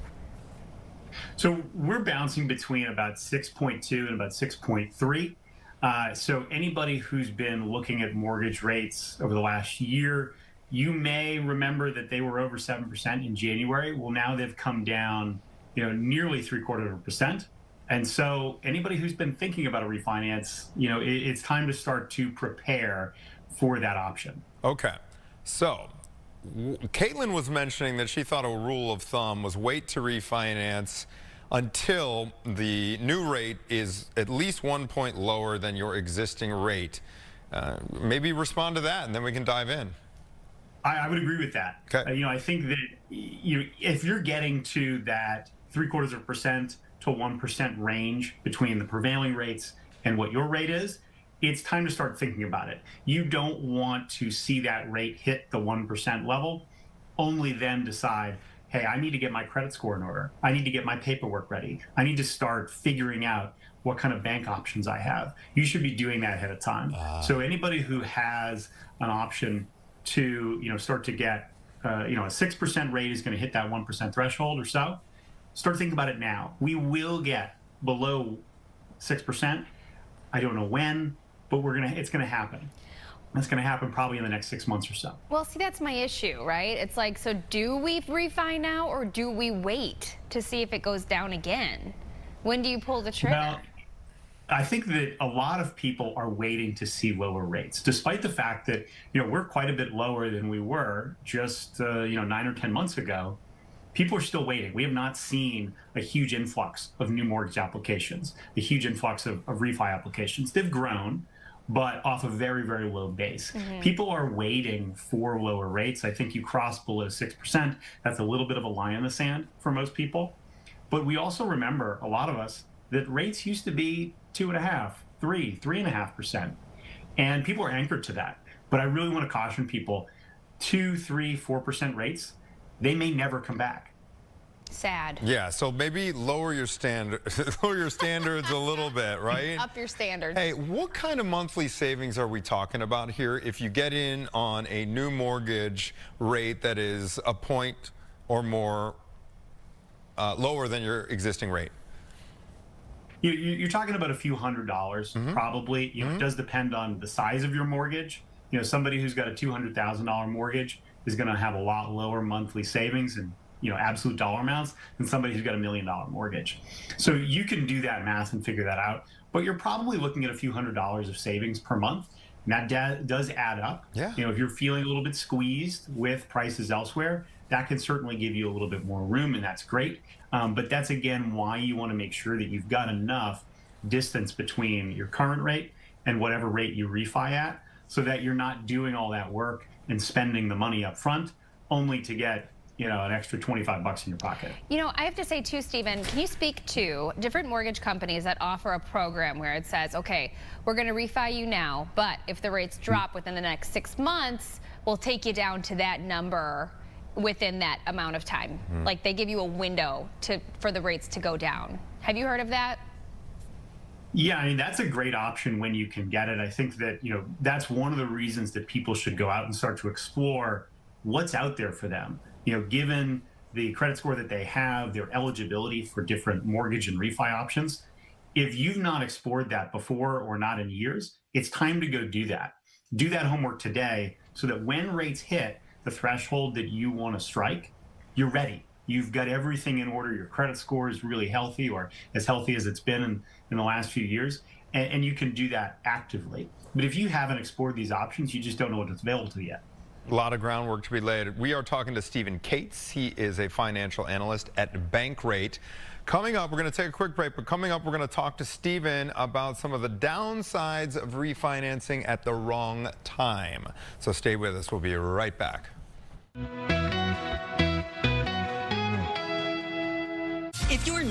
So we're bouncing between about 6.2 and about 6.3. So anybody who's been looking at mortgage rates over the last year, you may remember that they were over 7% in January. Well, now they've come down, nearly 0.75%. And so anybody who's been thinking about a refinance, it's time to start to prepare for that option. Okay. So Caitlin was mentioning that she thought a rule of thumb was wait to refinance until the new rate is at least 1 point lower than your existing rate. Maybe respond to that, and then we can dive in. I would agree with that. Okay. I think that if you're getting to that 0.75% to 1% range between the prevailing rates and what your rate is, it's time to start thinking about it. You don't want to see that rate hit the 1% level, only then decide, hey, I need to get my credit score in order. I need to get my paperwork ready. I need to start figuring out what kind of bank options I have. You should be doing that ahead of time. So anybody who has an option to, start to get, a 6% rate is going to hit that 1% threshold or so, start thinking about it now. We will get below 6%. I don't know when, but it's going to happen. That's going to happen probably in the next 6 months or so. Well, see, that's my issue, right? It's like, so do we refi now or do we wait to see if it goes down again? When do you pull the trigger? Well, I think that a lot of people are waiting to see lower rates, despite the fact that, we're quite a bit lower than we were just, 9 or 10 months ago. People are still waiting. We have not seen a huge influx of new mortgage applications, a huge influx of refi applications. They've grown, but off a very, very low base. People are waiting for lower rates. I think you cross below 6%. That's a little bit of a line in the sand for most people. But we also remember, a lot of us, that rates used to be 2.5%, 3.5%. And people are anchored to that. But I really want to caution people, 2, 3, 4% rates, they may never come back. Sad. Yeah, so maybe lower your standards a little bit, right? Up your standards. Hey, what kind of monthly savings are we talking about here if you get in on a new mortgage rate that is a point or more lower than your existing rate? You're talking about a few $100s, probably. It does depend on the size of your mortgage. Somebody who's got a $200,000 mortgage is going to have a lot lower monthly savings and absolute dollar amounts than somebody who's got $1 million mortgage. So you can do that math and figure that out, but you're probably looking at a few $100s of savings per month, and that does add up. Yeah. If you're feeling a little bit squeezed with prices elsewhere, that can certainly give you a little bit more room, and that's great. But that's, again, why you want to make sure that you've got enough distance between your current rate and whatever rate you refi at, so that you're not doing all that work and spending the money up front only to get an extra $25 in your pocket. I have to say too, Stephen, can you speak to different mortgage companies that offer a program where it says, okay, we're going to refi you now, but if the rates drop within the next 6 months, we'll take you down to that number within that amount of time. Like they give you a window for the rates to go down. Have you heard of that? Yeah, that's a great option when you can get it. I think that, that's one of the reasons that people should go out and start to explore what's out there for them. Given the credit score that they have, their eligibility for different mortgage and refi options. If you've not explored that before or not in years, it's time to go do that. Do that homework today so that when rates hit the threshold that you want to strike, you're ready. You've got everything in order. Your credit score is really healthy, or as healthy as it's been in the last few years, and you can do that actively. But if you haven't explored these options, you just don't know what's available to you yet. A lot of groundwork to be laid. We are talking to Stephen Cates. He is a financial analyst at Bankrate. Coming up, we're going to take a quick break, but coming up, we're going to talk to Stephen about some of the downsides of refinancing at the wrong time. So stay with us. We'll be right back. If you're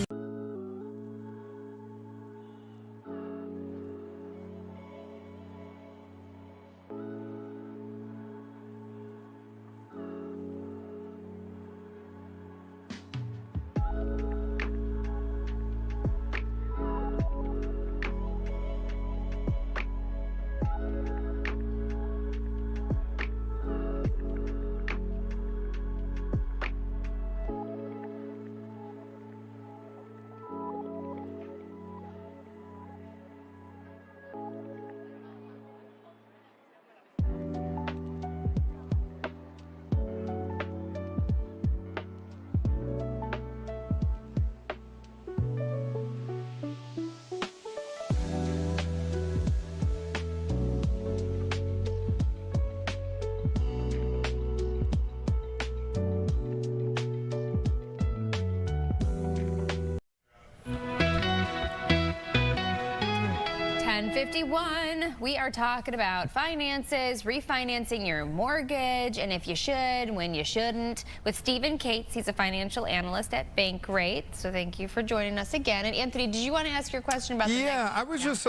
We are talking about finances, refinancing your mortgage, and if you should, when you shouldn't, with Stephen Cates. He's a financial analyst at Bankrate. So thank you for joining us again. And Anthony, did you want to ask your question about the next? I was just,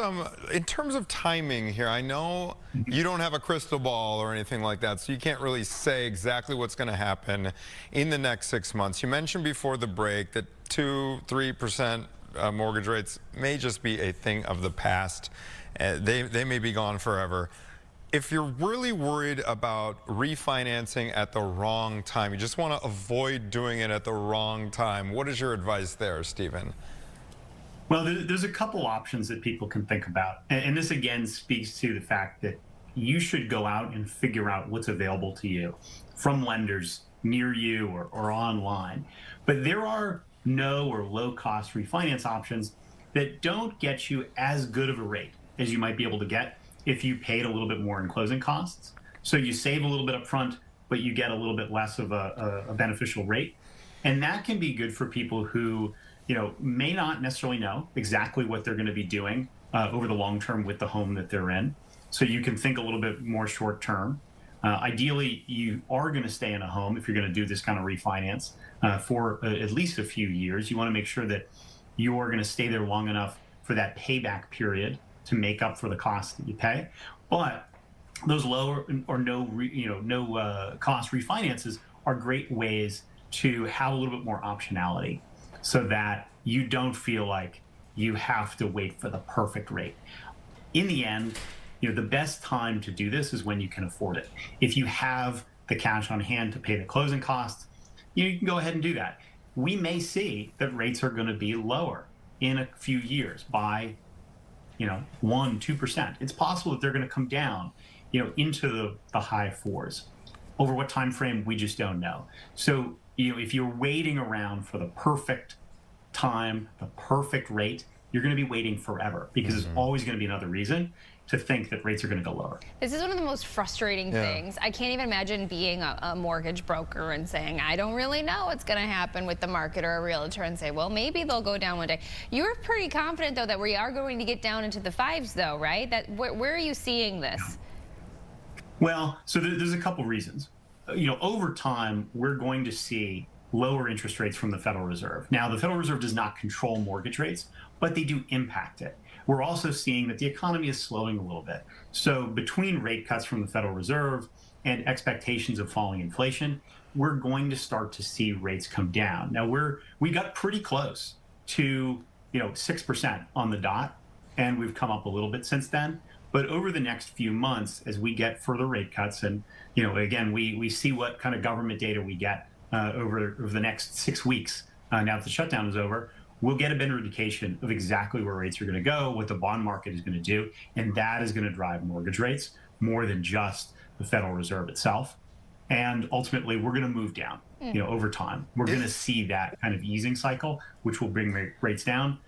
in terms of timing here, I know you don't have a crystal ball or anything like that, so you can't really say exactly what's going to happen in the next 6 months. You mentioned before the break that 2-3% mortgage rates may just be a thing of the past. They may be gone forever. If you're really worried about refinancing at the wrong time, you just want to avoid doing it at the wrong time, what is your advice there, Stephen? Well, there's a couple options that people can think about. And this again speaks to the fact that you should go out and figure out what's available to you from lenders near you or online. But there are no or low cost refinance options that don't get you as good of a rate as you might be able to get if you paid a little bit more in closing costs. So you save a little bit up front, but you get a little bit less of a beneficial rate. And that can be good for people who, may not necessarily know exactly what they're going to be doing over the long term with the home that they're in. So you can think a little bit more short term. Ideally, you are going to stay in a home if you're going to do this kind of refinance for at least a few years. You want to make sure that you are going to stay there long enough for that payback period to make up for the cost that you pay. But those lower or no cost refinances are great ways to have a little bit more optionality so that you don't feel like you have to wait for the perfect rate. In the end, the best time to do this is when you can afford it. If you have the cash on hand to pay the closing costs, you can go ahead and do that. We may see that rates are going to be lower in a few years by 1-2%. It's possible that they're going to come down, into the high fours. Over what time frame, we just don't know. So, if you're waiting around for the perfect time, the perfect rate, you're going to be waiting forever because there's always going to be another reason to think that rates are going to go lower. This is one of the most frustrating things. I can't even imagine being a mortgage broker and saying, I don't really know what's going to happen with the market, or a realtor and say, well, maybe they'll go down one day. You're pretty confident, though, that we are going to get down into the fives, though, right? Where are you seeing this? Well, so there's a couple reasons. Over time, we're going to see lower interest rates from the Federal Reserve. Now, the Federal Reserve does not control mortgage rates, but they do impact it. We're also seeing that the economy is slowing a little bit. So between rate cuts from the Federal Reserve and expectations of falling inflation, we're going to start to see rates come down. Now, we got pretty close to 6% on the dot, and we've come up a little bit since then. But over the next few months, as we get further rate cuts, and again, we see what kind of government data we get over the next 6 weeks now that the shutdown is over, we'll get a better indication of exactly where rates are going to go, what the bond market is going to do, and that is going to drive mortgage rates more than just the Federal Reserve itself. And ultimately, we're going to move down, over time. We're going to see that kind of easing cycle, which will bring rates down.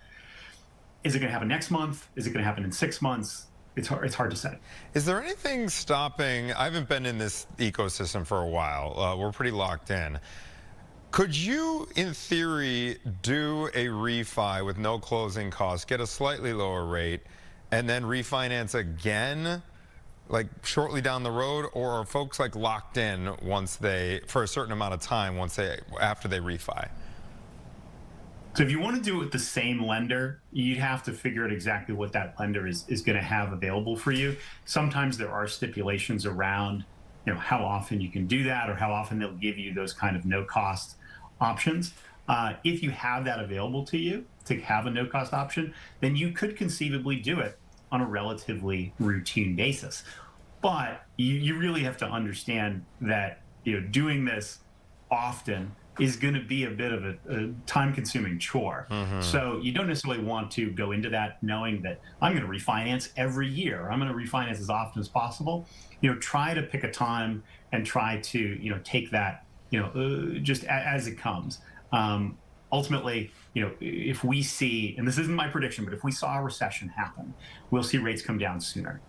Is it going to happen next month? Is it going to happen in 6 months? It's hard to say. Is there anything stopping? I haven't been in this ecosystem for a while. We're pretty locked in. Could you, in theory, do a refi with no closing costs, get a slightly lower rate, and then refinance again, like shortly down the road, or are folks like locked in for a certain amount of time after they refi? So if you want to do it with the same lender, you'd have to figure out exactly what that lender is going to have available for you. Sometimes there are stipulations around, how often you can do that or how often they'll give you those kind of no-cost options. If you have that available to you to have a no-cost option, then you could conceivably do it on a relatively routine basis. But you really have to understand that doing this often is going to be a bit of a time-consuming chore. So you don't necessarily want to go into that knowing that I'm going to refinance every year. I'm going to refinance as often as possible. Try to pick a time and try to take that just as it comes. Ultimately, if we see, and this isn't my prediction, but if we saw a recession happen, we'll see rates come down sooner.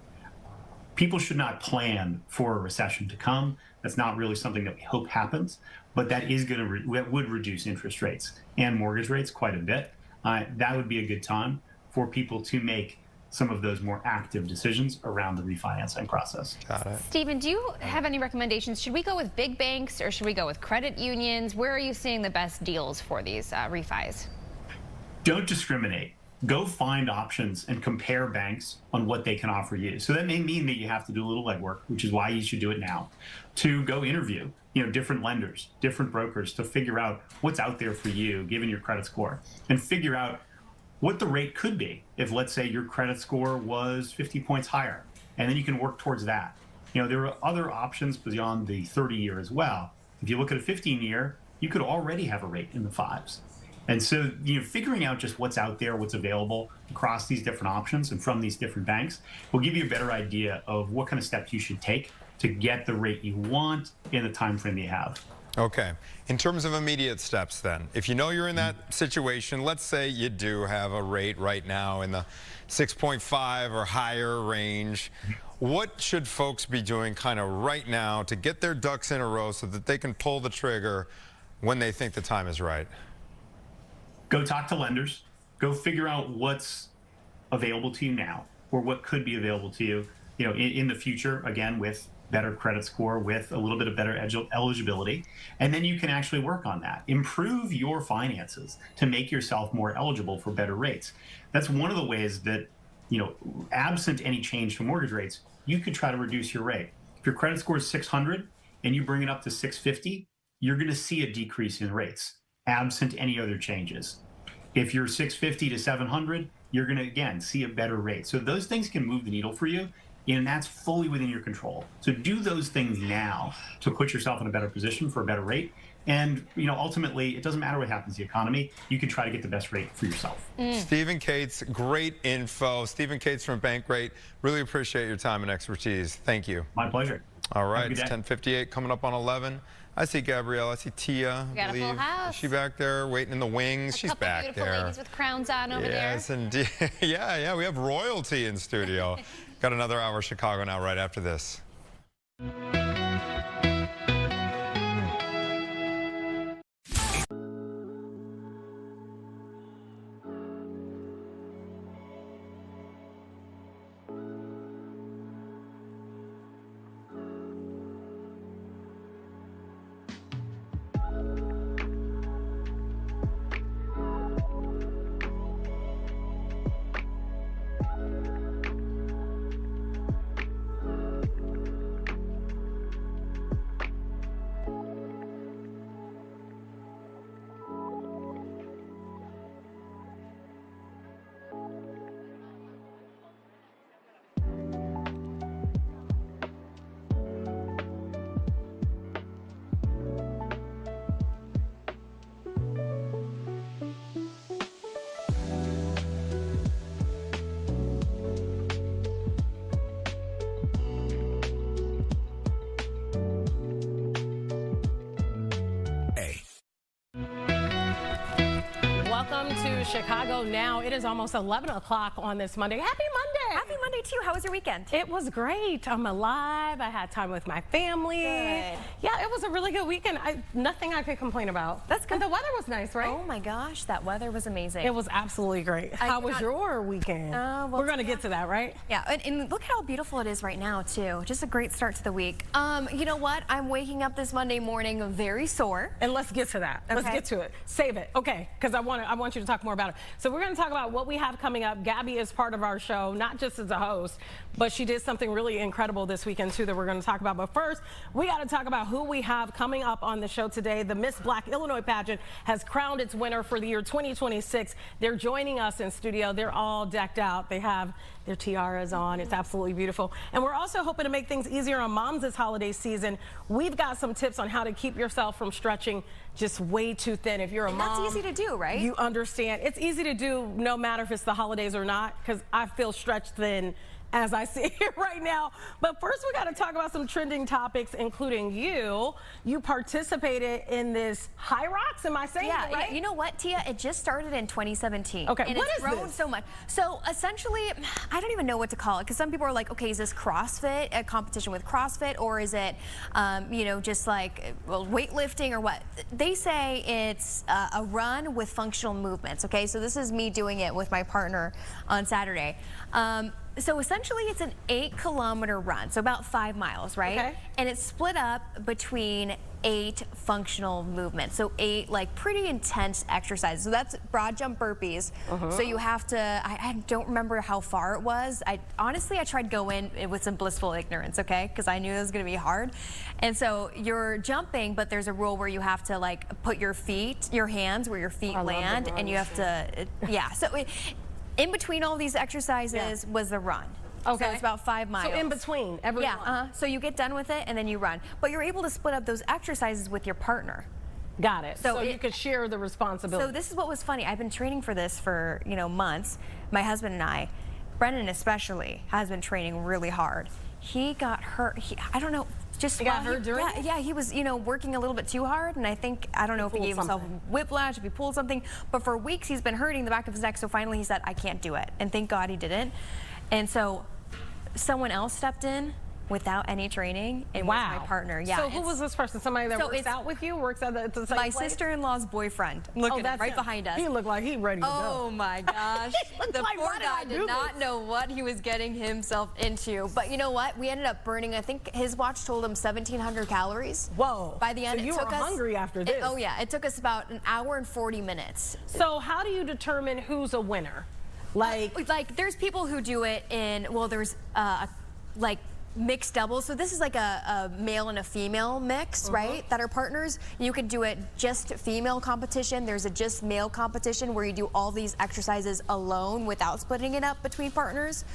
People should not plan for a recession to come. That's not really something that we hope happens, but that is going to that would reduce interest rates and mortgage rates quite a bit. That would be a good time for people to make some of those more active decisions around the refinancing process. Got it. Stephen, do you have any recommendations? Should we go with big banks or should we go with credit unions? Where are you seeing the best deals for these refis? Don't discriminate. Go find options and compare banks on what they can offer you. So that may mean that you have to do a little legwork, which is why you should do it now, to go interview, different lenders, different brokers to figure out what's out there for you, given your credit score, and figure out what the rate could be if, let's say, your credit score was 50 points higher, and then you can work towards that. There are other options beyond the 30-year as well. If you look at a 15-year, you could already have a rate in the 5s. And so, figuring out just what's out there, what's available across these different options and from these different banks will give you a better idea of what kind of steps you should take to get the rate you want in the time frame you have. Okay. In terms of immediate steps then, if you're in that situation, let's say you do have a rate right now in the 6.5 or higher range, what should folks be doing kind of right now to get their ducks in a row so that they can pull the trigger when they think the time is right? Go talk to lenders. Go figure out what's available to you now or what could be available to you, in the future, again, with better credit score, with a little bit of better eligibility. And then you can actually work on that. Improve your finances to make yourself more eligible for better rates. That's one of the ways that, absent any change to mortgage rates, you could try to reduce your rate. If your credit score is 600 and you bring it up to 650, you're going to see a decrease in rates, absent any other changes. If you're 650 to 700, you're going to, again, see a better rate. So those things can move the needle for you, and that's fully within your control. So do those things now to put yourself in a better position for a better rate. And, ultimately, it doesn't matter what happens to the economy. You can try to get the best rate for yourself. Stephen Cates, great info. Stephen Cates from Bankrate. Really appreciate your time and expertise. Thank you. My pleasure. All right, it's 10:58, coming up on 11. I see Gabrielle. I see Tia. We got a full house. Is she back there waiting in the wings? She's back there. Beautiful ladies with crowns on over there. Yes, indeed. Yeah, we have royalty in studio. Got another hour of Chicago Now right after this. Welcome to Chicago Now. It is almost 11 o'clock on this Monday. Happy Monday. Happy Monday to you. How was your weekend? It was great. I'm alive. I had time with my family. Good. Yeah, it was a really good weekend. Nothing I could complain about. That's good. And the weather was nice, right? Oh my gosh, that weather was amazing. It was absolutely great. How was your weekend? Well, We're going to get to that, right? Yeah, and look how beautiful it is right now, too. Just a great start to the week. You know what? I'm waking up this Monday morning very sore. And let's get to that. Let's get to it. Save it. Okay, because I want you to talk more about it. So we're going to talk about what we have coming up. Gabby is part of our show, not just as a host, but she did something really incredible this weekend, too, that we're going to talk about. But first, we got to talk about who we have coming up on the show today. The Miss Black Illinois pageant has crowned its winner for the year 2026. They're joining us in studio. They're all decked out. They have their tiaras on. It's absolutely beautiful. And we're also hoping to make things easier on moms this holiday season. We've got some tips on how to keep yourself from stretching just way too thin. If you're a mom, that's easy to do, right? You understand. It's easy to do no matter if it's the holidays or not, because I feel stretched thin as I sit here right now. But first, we got to talk about some trending topics, including you. You participated in this High Rocks, am I saying it right? You know what, Tia? It just started in 2017. Okay, and what it's is grown this? so much. So essentially, I don't even know what to call it, because some people are like, okay, is this CrossFit, a competition with CrossFit, or is it, you know, just like weightlifting or what? They say it's a run with functional movements, okay? So this is me doing it with my partner on Saturday. So essentially it's an 8-kilometer run, so about 5 miles, right? Okay. And it's split up between 8 functional movements. So 8 like pretty intense exercises. So that's broad jump burpees. So you have to, I don't remember how far it was. Honestly, I tried going with some blissful ignorance, okay? Because I knew it was gonna be hard. And so you're jumping, but there's a rule where you have to like put your hands where your feet land, and you have to, yeah. So in between all these exercises was the run. Okay. So it's about 5 miles. So in between every one. So you get done with it and then you run. But you're able to split up those exercises with your partner. Got it. So you could share the responsibility. So this is what was funny. I've been training for this for, you know, months. My husband and I, Brendan especially, has been training really hard. He got hurt. I don't know. Just got hurt during it? Yeah, he was, you know, working a little bit too hard, and I don't know if he gave himself whiplash, if he pulled something, but for weeks he's been hurting the back of his neck, so finally he said, I can't do it, and thank God he didn't. And so someone else stepped in without any training, and was my partner. Yeah. So who was this person? Somebody that works out with you? Works at the same my place? sister-in-law's boyfriend. Look at him, right behind us. He looked like he ready to go. Oh my gosh. The like, poor guy did not know what he was getting himself into. But you know what? We ended up burning, I think his watch told him 1,700 calories. Whoa. By the end, so you were hungry after this. Oh yeah, it took us about an hour and 40 minutes. So how do you determine who's a winner? Like there's people who do it in, well, there's like mixed doubles. So this is like a male and a female mix, right? That are partners. You could do it just female competition. There's a just male competition where you do all these exercises alone without splitting it up between partners.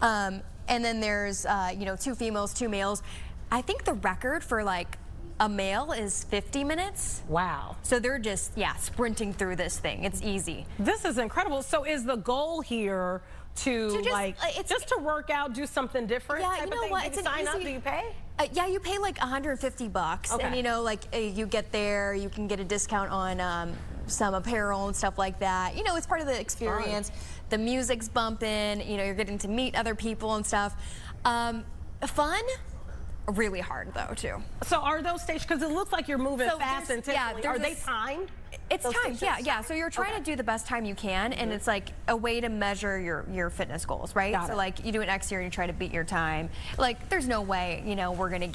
And then there's, you know, 2 females, 2 males. I think the record for like a male is 50 minutes. Wow. So they're just, sprinting through this thing. It's easy. This is incredible. So is the goal here to just to work out, do something different? Yeah, you know what? Do you sign up? Do you pay? Yeah, you pay like $150, and you know, like you get there, you can get a discount on some apparel and stuff like that. You know, it's part of the experience. The music's bumping. You know, you're getting to meet other people and stuff. Fun. Really hard though too. So are those staged? Because it looks like you're moving fast and intensely. Are they timed? It's timed, yeah. So you're trying to do the best time you can, and it's like a way to measure your fitness goals, right? So like you do it next year and you try to beat your time. Like there's no way, you know, we're gonna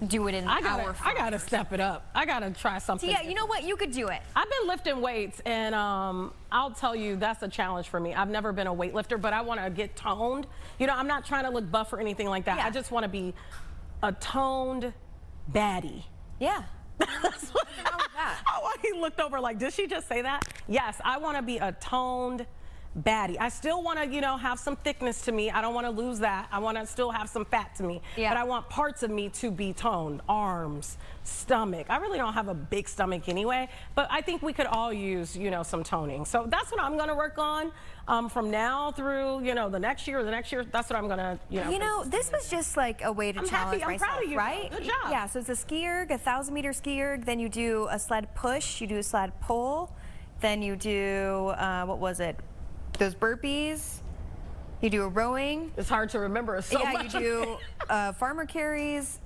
do it in an hour. I gotta step it up. I gotta try something. Yeah, you know what? You could do it. I've been lifting weights, and I'll tell you that's a challenge for me. I've never been a weightlifter, but I want to get toned. You know, I'm not trying to look buff or anything like that. I just want to be a toned baddie. Yeah. That's what he looked over like, did she just say that? Yes, I want to be a toned baddie. I still want to, you know, have some thickness to me. I don't want to lose that. I want to still have some fat to me. But I want parts of me to be toned. Arms, stomach. I really don't have a big stomach anyway, but I think we could all use, you know, some toning. So that's what I'm going to work on from now through, you know, the next year. That's what I'm going to, you know, this was just like a way to challenge myself, proud of you, right? Good job. Yeah, so it's a ski erg, a 1,000-meter ski erg, then you do a sled push, you do a sled pull, then you do, what was it? Those burpees, You do a rowing. It's hard to remember so much. Yeah, you do farmer carries,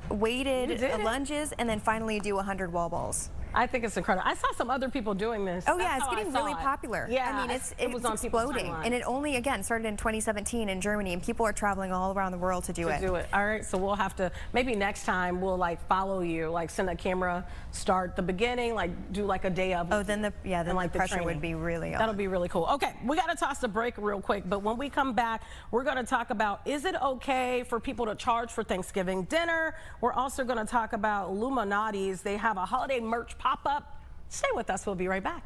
weighted lunges, and then finally you do 100 wall balls. I think it's incredible. I saw some other people doing this. Oh yeah, it's getting really popular. Yeah, I mean, it was exploding, and it only again started in 2017 in Germany, and people are traveling all around the world to do it. All right, so we'll have to maybe next time we'll like follow you, like send a camera, start the beginning, like do like a day of. Oh, then the pressure would be really on. That'll be really cool. Okay, we got to toss the break real quick, but when we come back, we're going to talk about, is it okay for people to charge for Thanksgiving dinner? We're also going to talk about Illuminati's. They have a holiday merch pop-up. Stay with us. We'll be right back.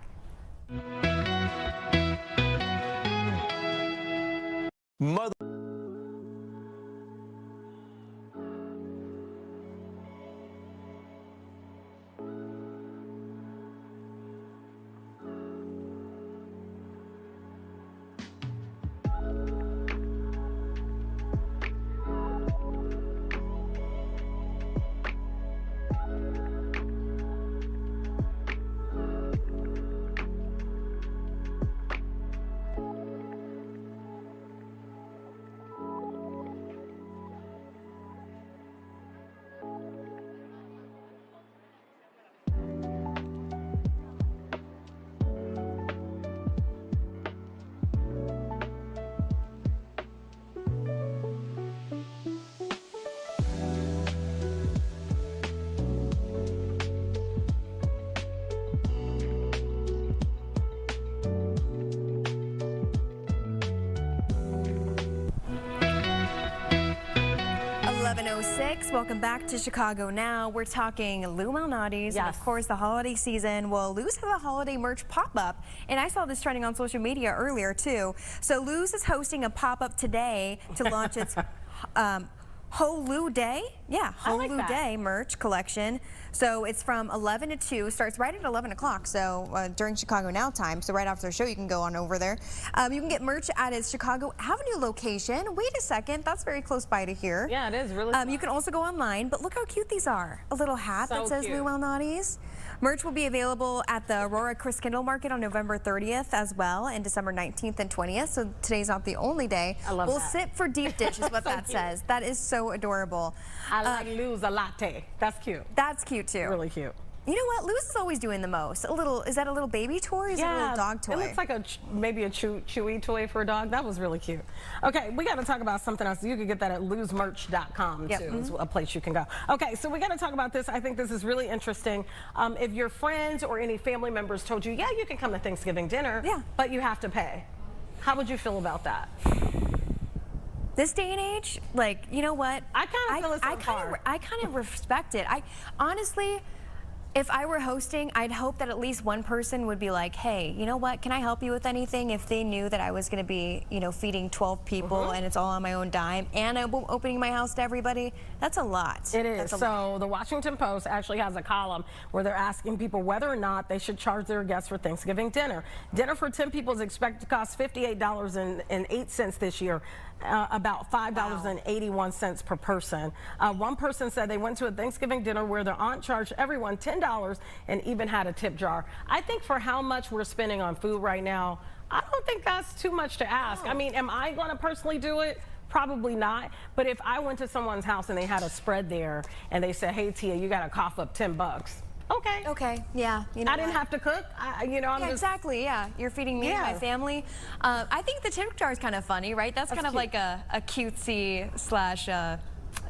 Welcome back to Chicago Now. We're talking Illuminati's, and of course the holiday season. Well, Lou's have a holiday merch pop-up, and I saw this trending on social media earlier too. So Lou's is hosting a pop-up today to launch its Holu Day. Yeah, Holu Day merch collection. So it's from 11 to 2, starts right at 11 o'clock, so during Chicago Now time, so right after the show you can go on over there. You can get merch at its Chicago Avenue location. Wait a second, that's very close by to here. Yeah, it is really You can also go online, but look how cute these are. A little hat that says Illuminati's. Merch will be available at the Aurora Chris Kindle Market on November 30th as well, and December 19th and 20th, so today's not the only day. I love we'll that. sit for deep dish is what that says. That is so adorable. I like Lou's a latte. That's cute. That's cute too. Really cute. You know what? Lou's is always doing the most. Is that a little baby toy or is it a little dog toy? It looks like maybe a chewy toy for a dog. That was really cute. Okay, we got to talk about something else. You can get that at lousmerch.com too. It's a place you can go. Okay, so we got to talk about this. I think this is really interesting. If your friends or any family members told you, yeah, you can come to Thanksgiving dinner, but you have to pay. How would you feel about that? This day and age, like, you know what? I kind of feel it's I kind of respect it. Honestly, if I were hosting, I'd hope that at least one person would be like, hey, you know what, can I help you with anything? If they knew that I was going to be, you know, feeding 12 people and it's all on my own dime and I'm opening my house to everybody, that's a lot. It is. So the Washington Post actually has a column where they're asking people whether or not they should charge their guests for Thanksgiving dinner. Dinner for 10 people is expected to cost $58.08 this year. About $5.81 per person. One person said they went to a Thanksgiving dinner where their aunt charged everyone $10 and even had a tip jar. I think for how much we're spending on food right now, I don't think that's too much to ask. I mean, am I going to personally do it? Probably not. But if I went to someone's house and they had a spread there and they said, hey, Tia, you got to cough up $10. Okay. Okay. Yeah. You know I didn't have to cook. You know, I'm just... exactly. Yeah. You're feeding me and my family. I think the tip jar is kind of funny, right? That's kind of like a cutesy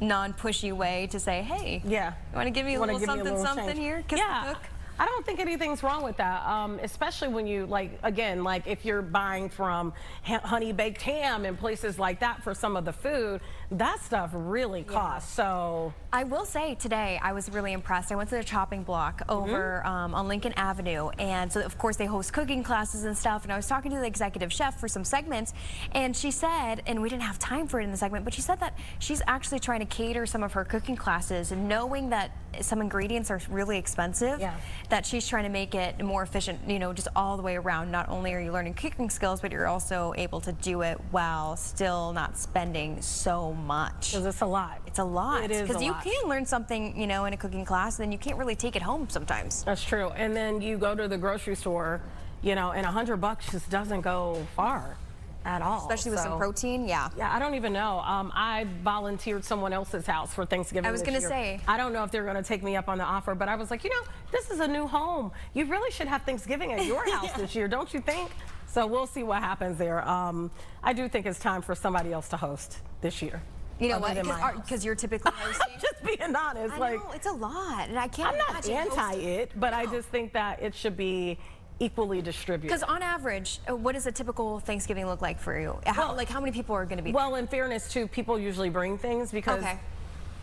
/ non-pushy way to say, hey, you want to give me a little something here? Kiss the cook? I don't think anything's wrong with that, especially when you, like, again, like if you're buying from Honey Baked Ham and places like that for some of the food, that stuff really costs. So I will say today I was really impressed. I went to the chopping block over on Lincoln Avenue, and so of course they host cooking classes and stuff, and I was talking to the executive chef for some segments, and she said, and we didn't have time for it in the segment, but she said that she's actually trying to cater some of her cooking classes, knowing that some ingredients are really expensive, that she's trying to make it more efficient, you know, just all the way around. Not only are you learning cooking skills, but you're also able to do it while still not spending so much. Because it's a lot. It's a lot. It is a lot. Because you can learn something, you know, in a cooking class, and then you can't really take it home sometimes. That's true. And then you go to the grocery store, you know, and $100 just doesn't go far. at all. Especially with some protein, yeah. Yeah, I don't even know. I volunteered someone else's house for Thanksgiving. I was going to say. I don't know if they're going to take me up on the offer, but I was like, you know, this is a new home. You really should have Thanksgiving at your house this year, don't you think? So we'll see what happens there. I do think it's time for somebody else to host this year. You know what? Because you're typically hosting. Just being honest. I know, it's a lot, and I can't. I'm not anti it, but I just think that it should be equally distributed. Because on average, what does a typical Thanksgiving look like for you? How many people are going to be there? Well, in fairness, too, people usually bring things because. Okay.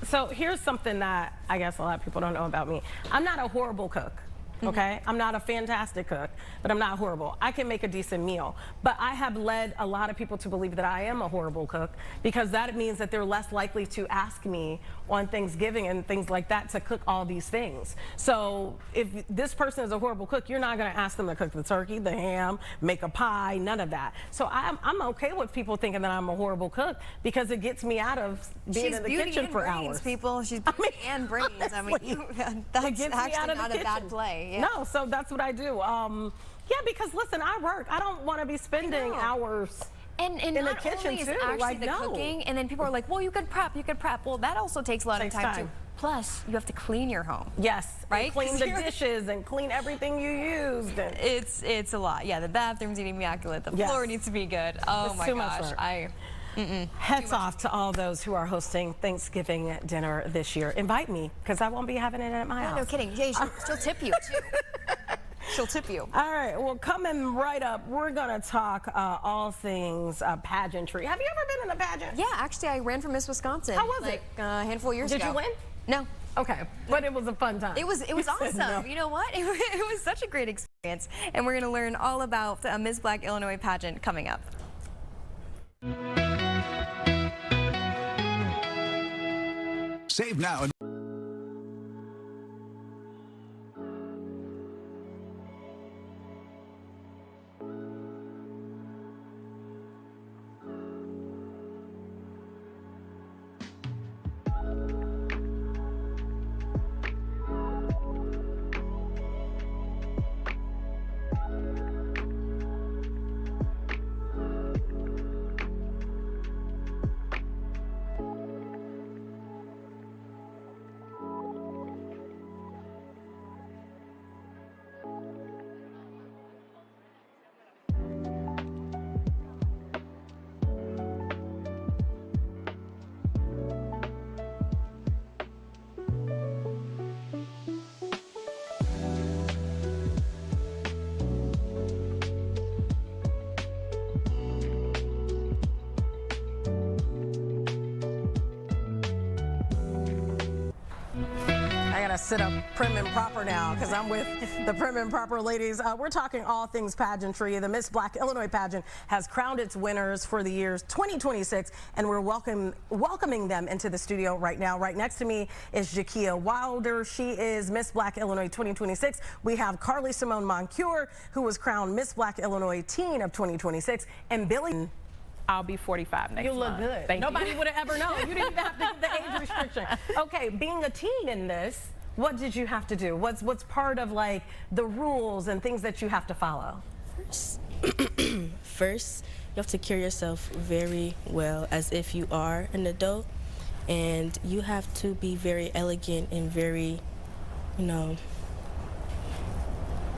So here's something that I guess a lot of people don't know about me. I'm not a horrible cook. Okay, I'm not a fantastic cook, but I'm not horrible. I can make a decent meal, but I have led a lot of people to believe that I am a horrible cook because that means that they're less likely to ask me on Thanksgiving and things like that to cook all these things. So if this person is a horrible cook, you're not going to ask them to cook the turkey, the ham, make a pie, none of that. So I'm okay with people thinking that I'm a horrible cook because it gets me out of being in the kitchen for hours. People, she's beauty and brains. I mean, that's actually not a bad play. Yeah. No, so that's what I do. Yeah, because listen, I work. I don't want to be spending hours and in the kitchen is too. Actually the cooking, and then people are like, well, you could prep. Well, that also takes a lot of time too. Plus, you have to clean your home. Yes, right. Clean the dishes and clean everything you used. And it's a lot. Yeah, the bathrooms need to be immaculate. The floor needs to be good. Oh it's my too gosh, much work. Hats off to all those who are hosting Thanksgiving dinner this year. Invite me, because I won't be having it at my house. No kidding. Yeah, she'll tip you, too. She'll tip you. All right, well, coming right up, we're going to talk all things pageantry. Have you ever been in a pageant? Yeah, actually, I ran for Miss Wisconsin. How was it? A handful of years ago. Did you win? No. Okay, but it was a fun time. It was awesome. No. You know what? It was such a great experience. And we're going to learn all about the Miss Black Illinois pageant coming up. Save now. Sit up prim and proper now because I'm with the prim and proper ladies. We're talking all things pageantry. The Miss Black Illinois pageant has crowned its winners for the years 2026, and we're welcoming them into the studio right now. Right next to me is Jakia Wilder. She is Miss Black Illinois 2026. We have Carly Simone Moncure, who was crowned Miss Black Illinois Teen of 2026, and Billy. I'll be 45 next month. You look good. Thank Nobody you. would have ever known. You didn't even have to give the age restriction. Okay, being a teen in this, what did you have to do? What's part of like the rules and things that you have to follow? First, you have to carry yourself very well as if you are an adult, and you have to be very elegant and very, you know,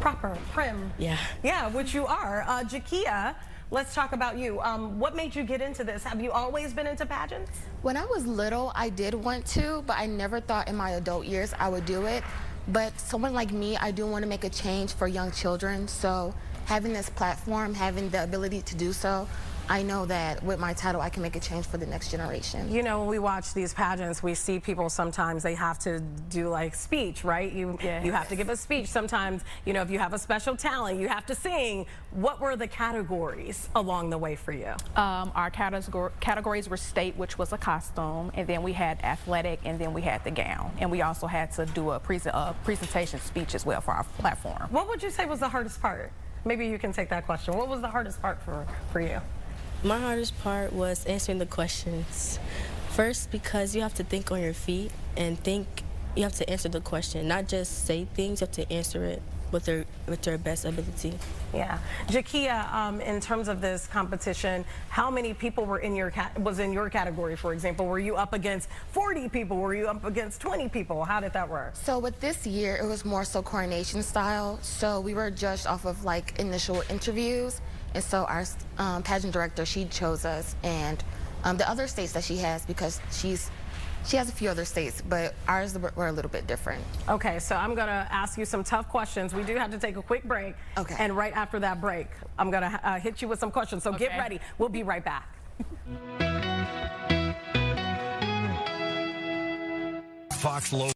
proper, prim. Yeah. Yeah, which you are. Jakia, let's talk about you. What made you get into this? Have you always been into pageants? When I was little, I did want to, but I never thought in my adult years I would do it. But someone like me, I do want to make a change for young children. So having this platform, having the ability to do so, I know that with my title, I can make a change for the next generation. You know, when we watch these pageants, we see people sometimes they have to do like speech, right? You have to give a speech. Sometimes, you know, if you have a special talent, you have to sing. What were the categories along the way for you? Our categories were state, which was a costume, and then we had athletic, and then we had the gown. And we also had to do a presentation speech as well for our platform. What would you say was the hardest part? Maybe you can take that question. What was the hardest part for you? My hardest part was answering the questions. First, because you have to think on your feet and you have to answer the question, not just say things, you have to answer it with their best ability. Yeah. Jakia, in terms of this competition, how many people were in your category, for example? Were you up against 40 people? Were you up against 20 people? How did that work? So with this year, it was more so coronation style. So we were judged off of like initial interviews. And so our pageant director, she chose us. And the other states that she has, because she has a few other states, but ours were a little bit different. Okay, so I'm going to ask you some tough questions. We do have to take a quick break. Okay. And right after that break, I'm going to hit you with some questions. So get ready. We'll be right back. Fox Low.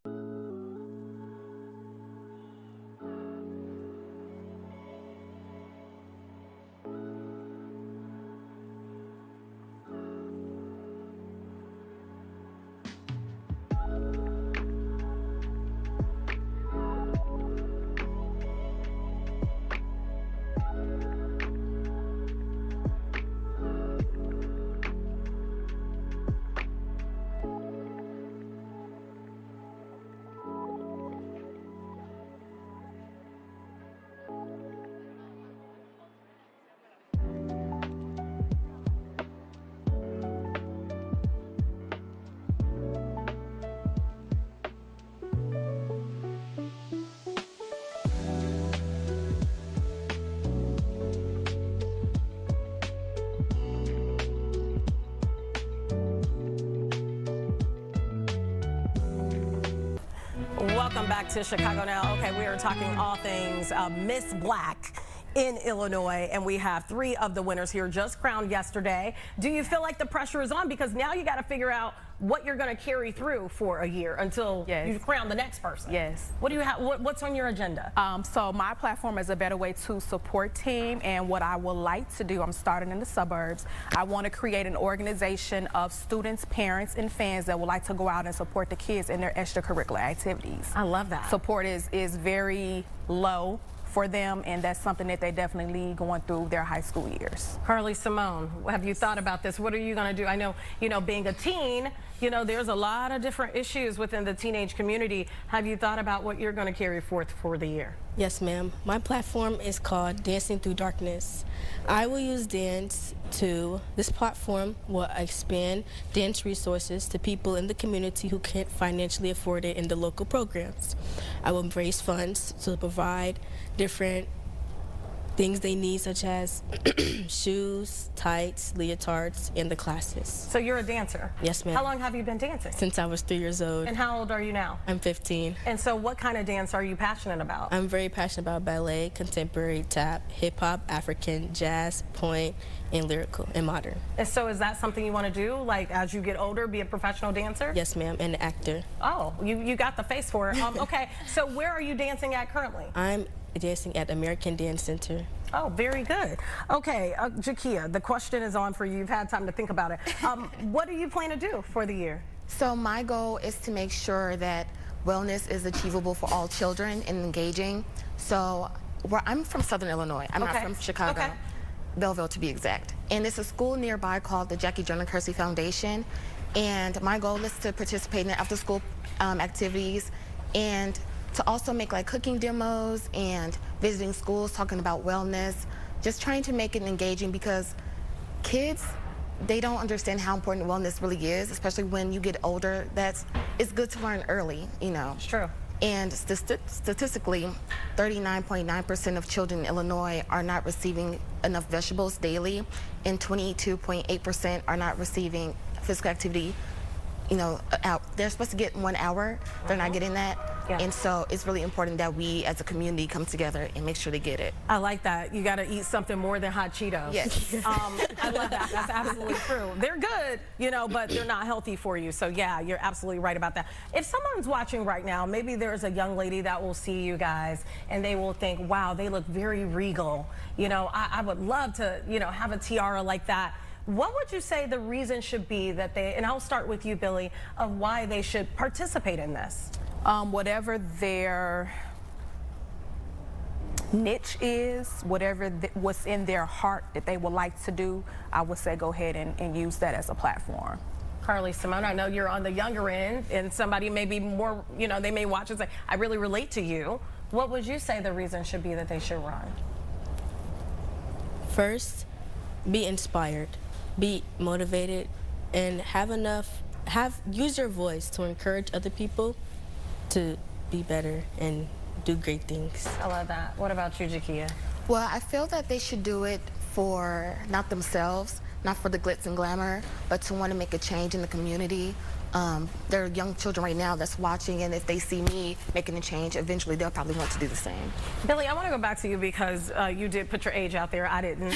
Welcome back to Chicago Now. Okay, we are talking all things Miss Black in Illinois, and we have 3 of the winners here just crowned yesterday. Do you feel like the pressure is on? Because now you got to figure out what you're going to carry through for a year until you crown the next person. Yes. What do you have? What's on your agenda? So my platform is a better way to support team, and what I would like to do, I'm starting in the suburbs. I want to create an organization of students, parents, and fans that would like to go out and support the kids in their extracurricular activities. I love that. Support is very low for them, and that's something that they definitely need going through their high school years. Carly Simone, have you thought about this? What are you going to do? I know, being a teen, there's a lot of different issues within the teenage community. Have you thought about what you're going to carry forth for the year? Yes, ma'am. My platform is called Dancing Through Darkness. I will use dance this platform will expand dance resources to people in the community who can't financially afford it in the local programs. I will raise funds to provide different things they need, such as shoes, tights, leotards, and the classes. So you're a dancer? Yes, ma'am. How long have you been dancing? Since I was 3 years old. And how old are you now? I'm 15. And so what kind of dance are you passionate about? I'm very passionate about ballet, contemporary, tap, hip-hop, African, jazz, point, and lyrical, and modern. And so is that something you want to do, like as you get older, be a professional dancer? Yes, ma'am, and an actor. Oh, you got the face for it. Okay, so where are you dancing at currently? I'm dancing at American Dance Center. Oh, very good. Okay, Jakia, the question is on for you. You've had time to think about it. What do you plan to do for the year? So my goal is to make sure that wellness is achievable for all children and engaging. So I'm from Southern Illinois. I'm not from Chicago. Okay. Belleville to be exact. And it's a school nearby called the Jackie Jordan Kersey Foundation. And my goal is to participate in the after school activities and to also make like cooking demos and visiting schools talking about wellness, just trying to make it engaging because kids, they don't understand how important wellness really is, especially when you get older. It's good to learn early, It's true. And statistically, 39.9% of children in Illinois are not receiving enough vegetables daily, and 22.8% are not receiving physical activity. They're supposed to get 1 hour. They're not getting that. Yeah. And so it's really important that we as a community come together and make sure they get it. I like that. You got to eat something more than hot Cheetos. Yes. I love that. That's absolutely true. They're good, but they're not healthy for you. So yeah, you're absolutely right about that. If someone's watching right now, maybe there's a young lady that will see you guys and they will think, wow, they look very regal. I would love to, have a tiara like that. What would you say the reason should be that and I'll start with you, Billy, of why they should participate in this? Whatever their niche is, what's in their heart that they would like to do, I would say go ahead and use that as a platform. Carly Simone, I know you're on the younger end, and somebody may be more, they may watch and say, I really relate to you. what would you say the reason should be that they should run? First, be inspired, be motivated, and use your voice to encourage other people to be better and do great things. I love that. What about you, Jakia? Well, I feel that they should do it for not themselves, not for the glitz and glamour, but to want to make a change in the community. There are young children right now that's watching, and if they see me making a change, eventually they'll probably want to do the same. Billy, I want to go back to you because you did put your age out there. I didn't.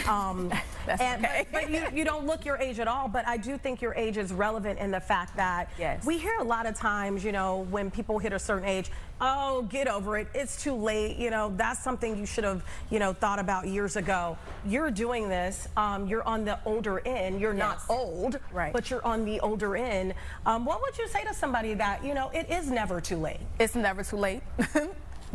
That's okay. But you don't look your age at all, but I do think your age is relevant in the fact that we hear a lot of times, you know, when people hit a certain age, oh, get over it, it's too late, you know, that's something you should have, you know, thought about years ago. You're doing this, you're on the older end, you're not old, but you're on the older end. What would you say to somebody that, you know, it is never too late? It's never too late.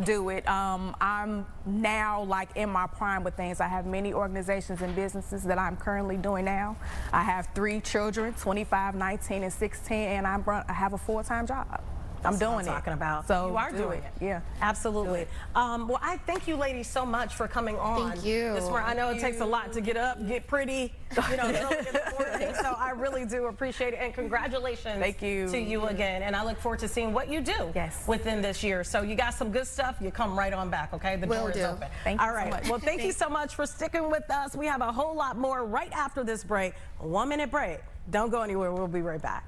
Do it. I'm now like in my prime with things. I have many organizations and businesses that I'm currently doing now. I have 3 children, 25, 19, and 16, and I have a full-time job. I'm doing it. Talking about. So you are doing it. Yeah, absolutely. Well, I thank you, ladies, so much for coming on. Thank you. I know it takes a lot to get up, get pretty, you know, early in the morning. So I really do appreciate it, and congratulations. Thank you. To you again, and I look forward to seeing what you do. Within this year. So you got some good stuff. You come right on back. Okay, the door is open. Thank you All right. so much. Well, thank you so much for sticking with us. We have a whole lot more right after this break. 1-minute break. Don't go anywhere. We'll be right back.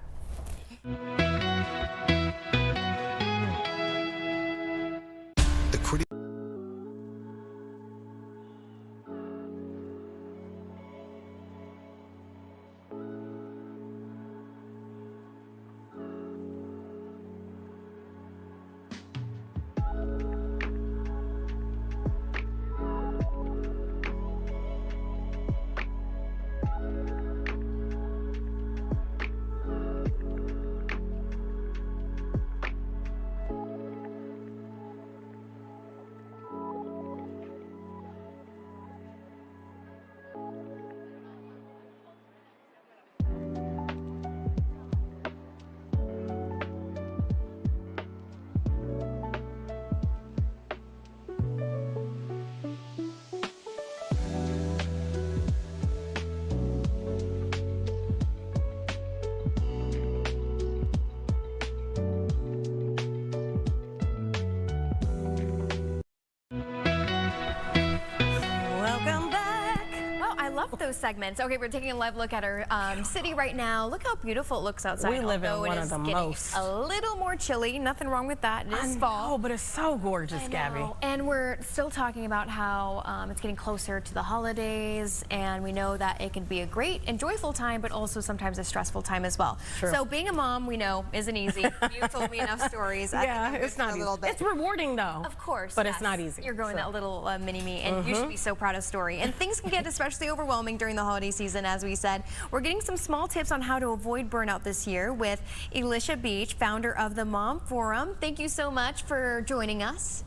Those segments. Okay, we're taking a live look at our city right now. Look how beautiful it looks outside. We live in one of the most. A little more chilly. Nothing wrong with that. It is fall. Oh, but it's so gorgeous, Gabby. And we're still talking about how it's getting closer to the holidays, and we know that it can be a great and joyful time, but also sometimes a stressful time as well. True. So being a mom, we know, isn't easy. You told me enough stories. Yeah, it's not easy. It's rewarding though. Of course. But it's not easy. You're growing that little mini-me, and you should be so proud of Story. And things can get especially overwhelming during the holiday season, as we said. We're getting some small tips on how to avoid burnout this year with Elisha Beach, founder of the Mom Forum. Thank you so much for joining us.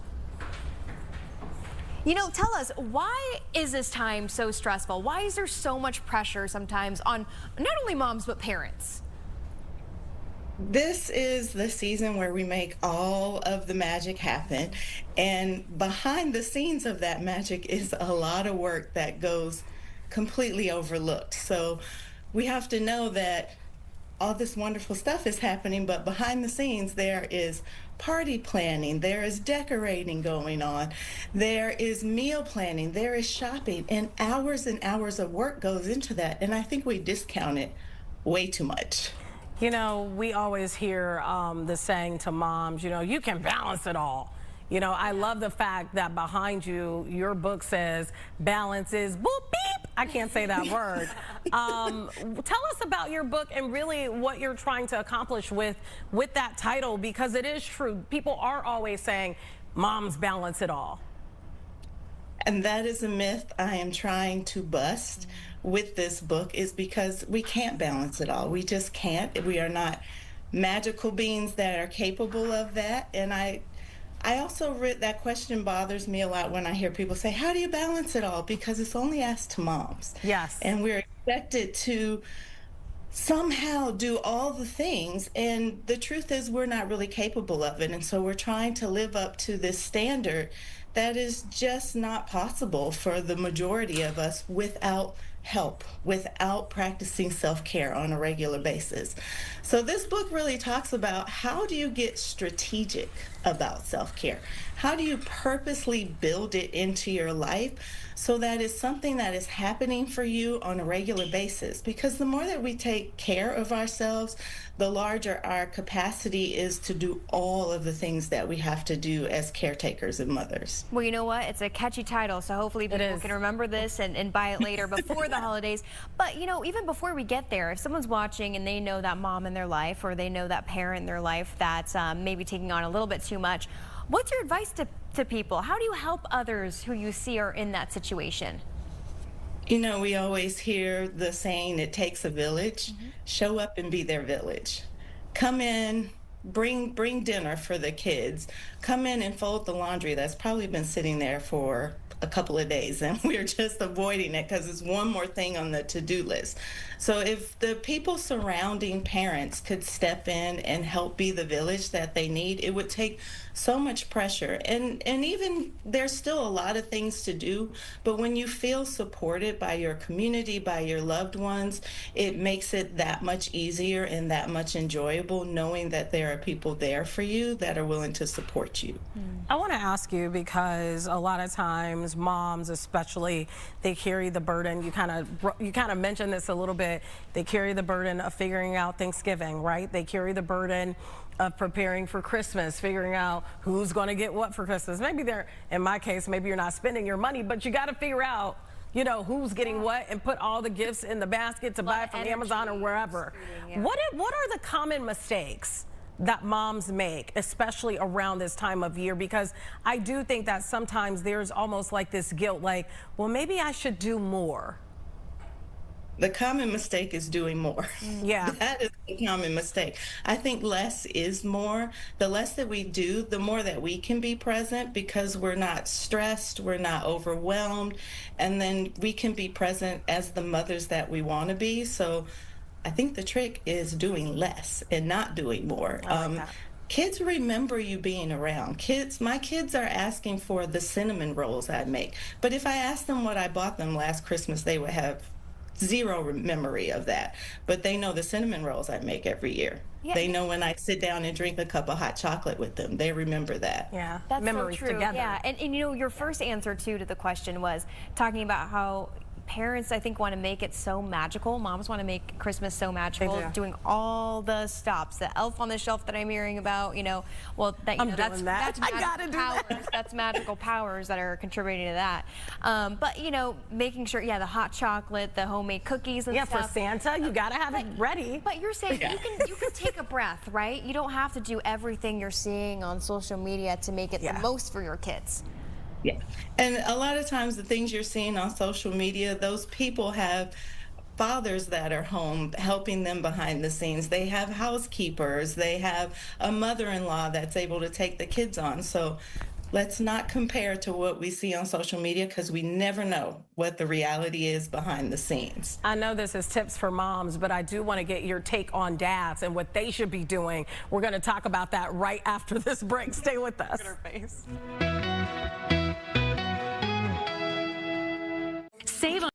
You know, tell us, why is this time so stressful? Why is there so much pressure sometimes on not only moms, but parents? This is the season where we make all of the magic happen. And behind the scenes of that magic is a lot of work that goes completely overlooked. So we have to know that all this wonderful stuff is happening, but behind the scenes there is party planning, there is decorating going on, there is meal planning, there is shopping, and hours of work goes into that. And I think we discount it way too much. You know, we always hear the saying to moms, you know, you can balance it all. You know, I love the fact that behind you, your book says balance is boop beep. I can't say that word. Tell us about your book and really what you're trying to accomplish with that title, because it is true. People are always saying moms balance it all. And that is a myth I am trying to bust with this book, is because we can't balance it all. We just can't. We are not magical beings that are capable of that. And I also read that question bothers me a lot when I hear people say, how do you balance it all? Because it's only asked to moms. Yes. And we're expected to somehow do all the things, and the truth is we're not really capable of it, and so we're trying to live up to this standard that is just not possible for the majority of us without help, without practicing self-care on a regular basis. So this book really talks about how do you get strategic about self-care? How do you purposely build it into your life so that it's something that is happening for you on a regular basis? Because the more that we take care of ourselves, the larger our capacity is to do all of the things that we have to do as caretakers and mothers. Well, you know what? It's a catchy title, so hopefully people can remember this and buy it later before the holidays. But, you know, even before we get there, if someone's watching and they know that mom in their life or they know that parent in their life that's maybe taking on a little bit too much, what's your advice to people? How do you help others who you see are in that situation? You know, we always hear the saying, it takes a village. Show up and be their village. Come in, bring dinner for the kids. Come in and fold the laundry that's probably been sitting there for a couple of days, and we're just avoiding it because it's one more thing on the to-do list. So if the people surrounding parents could step in and help be the village that they need, it would take so much pressure. And even there's still a lot of things to do, but when you feel supported by your community, by your loved ones, it makes it that much easier and that much enjoyable knowing that there are people there for you that are willing to support you. I want to ask you, because a lot of times moms especially, they carry the burden. You kind of mentioned this a little bit. They carry the burden of figuring out Thanksgiving, right? They carry the burden of preparing for Christmas, figuring out who's going to get what for Christmas. Maybe in my case, maybe you're not spending your money, but you got to figure out, you know, who's getting what and put all the gifts in the basket to buy it from Amazon or wherever. What are the common mistakes that moms make, especially around this time of year? Because I do think that sometimes there's almost like this guilt, like, well, maybe I should do more. The common mistake is doing more. Yeah. That is the common mistake. I think less is more. The less that we do, the more that we can be present because we're not stressed, we're not overwhelmed, and then we can be present as the mothers that we want to be. So I think the trick is doing less and not doing more. Kids remember you being around. My kids are asking for the cinnamon rolls I make. But if I asked them what I bought them last Christmas, they would have zero memory of that. But they know the cinnamon rolls I make every year. Yeah. They know when I sit down and drink a cup of hot chocolate with them. They remember that. Yeah, that's memories so true. Together. Yeah, and you know, your first answer too to the question was talking about how parents, I think, want to make it so magical. Moms want to make Christmas so magical, doing all the stops, the elf on the shelf that I'm hearing about, you know, well, that's magical powers. That's magical powers that are contributing to that. But, you know, making sure, the hot chocolate, the homemade cookies and stuff. Yeah, for Santa, you got to have it ready. But you're saying you can take a breath, right? You don't have to do everything you're seeing on social media to make it the most for your kids. Yeah, and a lot of times the things you're seeing on social media, those people have fathers that are home helping them behind the scenes. They have housekeepers. They have a mother-in-law that's able to take the kids on. So let's not compare to what we see on social media because we never know what the reality is behind the scenes. I know this is tips for moms, but I do want to get your take on dads and what they should be doing. We're going to talk about that right after this break. Stay with us. Look at her face. Save on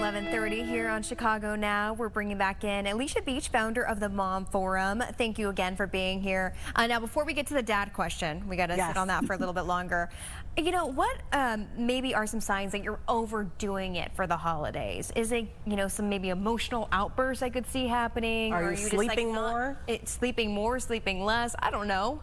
11:30 here on Chicago Now. We're bringing back in Alicia Beach, founder of the Mom Forum. Thank you again for being here. Now, before we get to the dad question, we got to sit on that for a little bit longer. You know, what maybe are some signs that you're overdoing it for the holidays? Is it, you know, some maybe emotional outbursts I could see happening? Are you sleeping just, like, more? Sleeping more, sleeping less? I don't know.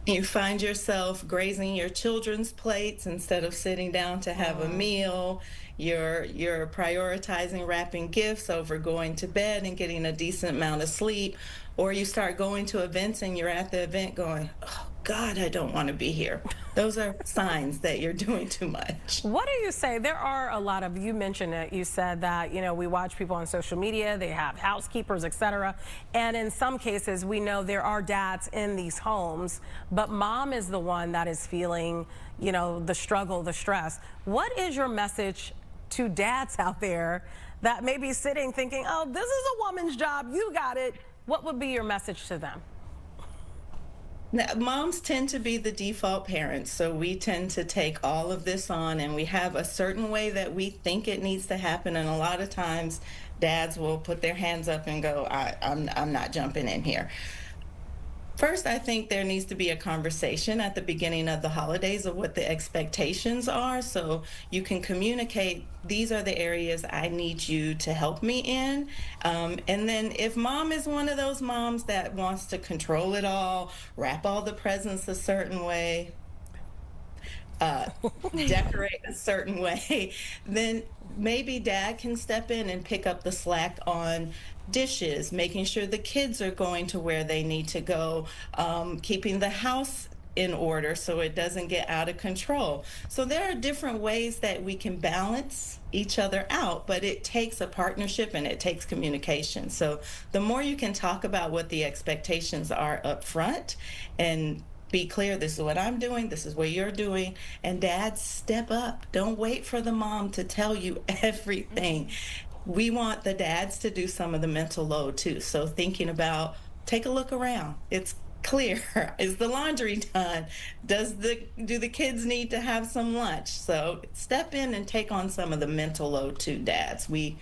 You find yourself grazing your children's plates instead of sitting down to have a meal. You're prioritizing wrapping gifts over going to bed and getting a decent amount of sleep. Or you start going to events and you're at the event going, oh God, I don't want to be here. Those are signs that you're doing too much. What do you say? There are a lot of, you mentioned it, you said that, you know, we watch people on social media, they have housekeepers, etc. And in some cases, we know there are dads in these homes, but mom is the one that is feeling, you know, the struggle, the stress. What is your message to dads out there that may be sitting thinking, oh, this is a woman's job, you got it? What would be your message to them? Now, moms tend to be the default parents, so we tend to take all of this on, and we have a certain way that we think it needs to happen, and a lot of times dads will put their hands up and go, I'm not jumping in here. First, I think there needs to be a conversation at the beginning of the holidays of what the expectations are, so you can communicate, these are the areas I need you to help me in. And then if mom is one of those moms that wants to control it all, wrap all the presents a certain way, decorate a certain way, then maybe dad can step in and pick up the slack on dishes, making sure the kids are going to where they need to go, keeping the house in order so it doesn't get out of control. So there are different ways that we can balance each other out, but it takes a partnership and it takes communication. So the more you can talk about what the expectations are up front and be clear, this is what I'm doing, this is what you're doing, and dads, step up. Don't wait for the mom to tell you everything. We want the dads to do some of the mental load too. So thinking about, take a look around. It's clear. Is the laundry done? Do the kids need to have some lunch? So step in and take on some of the mental load too, dads. We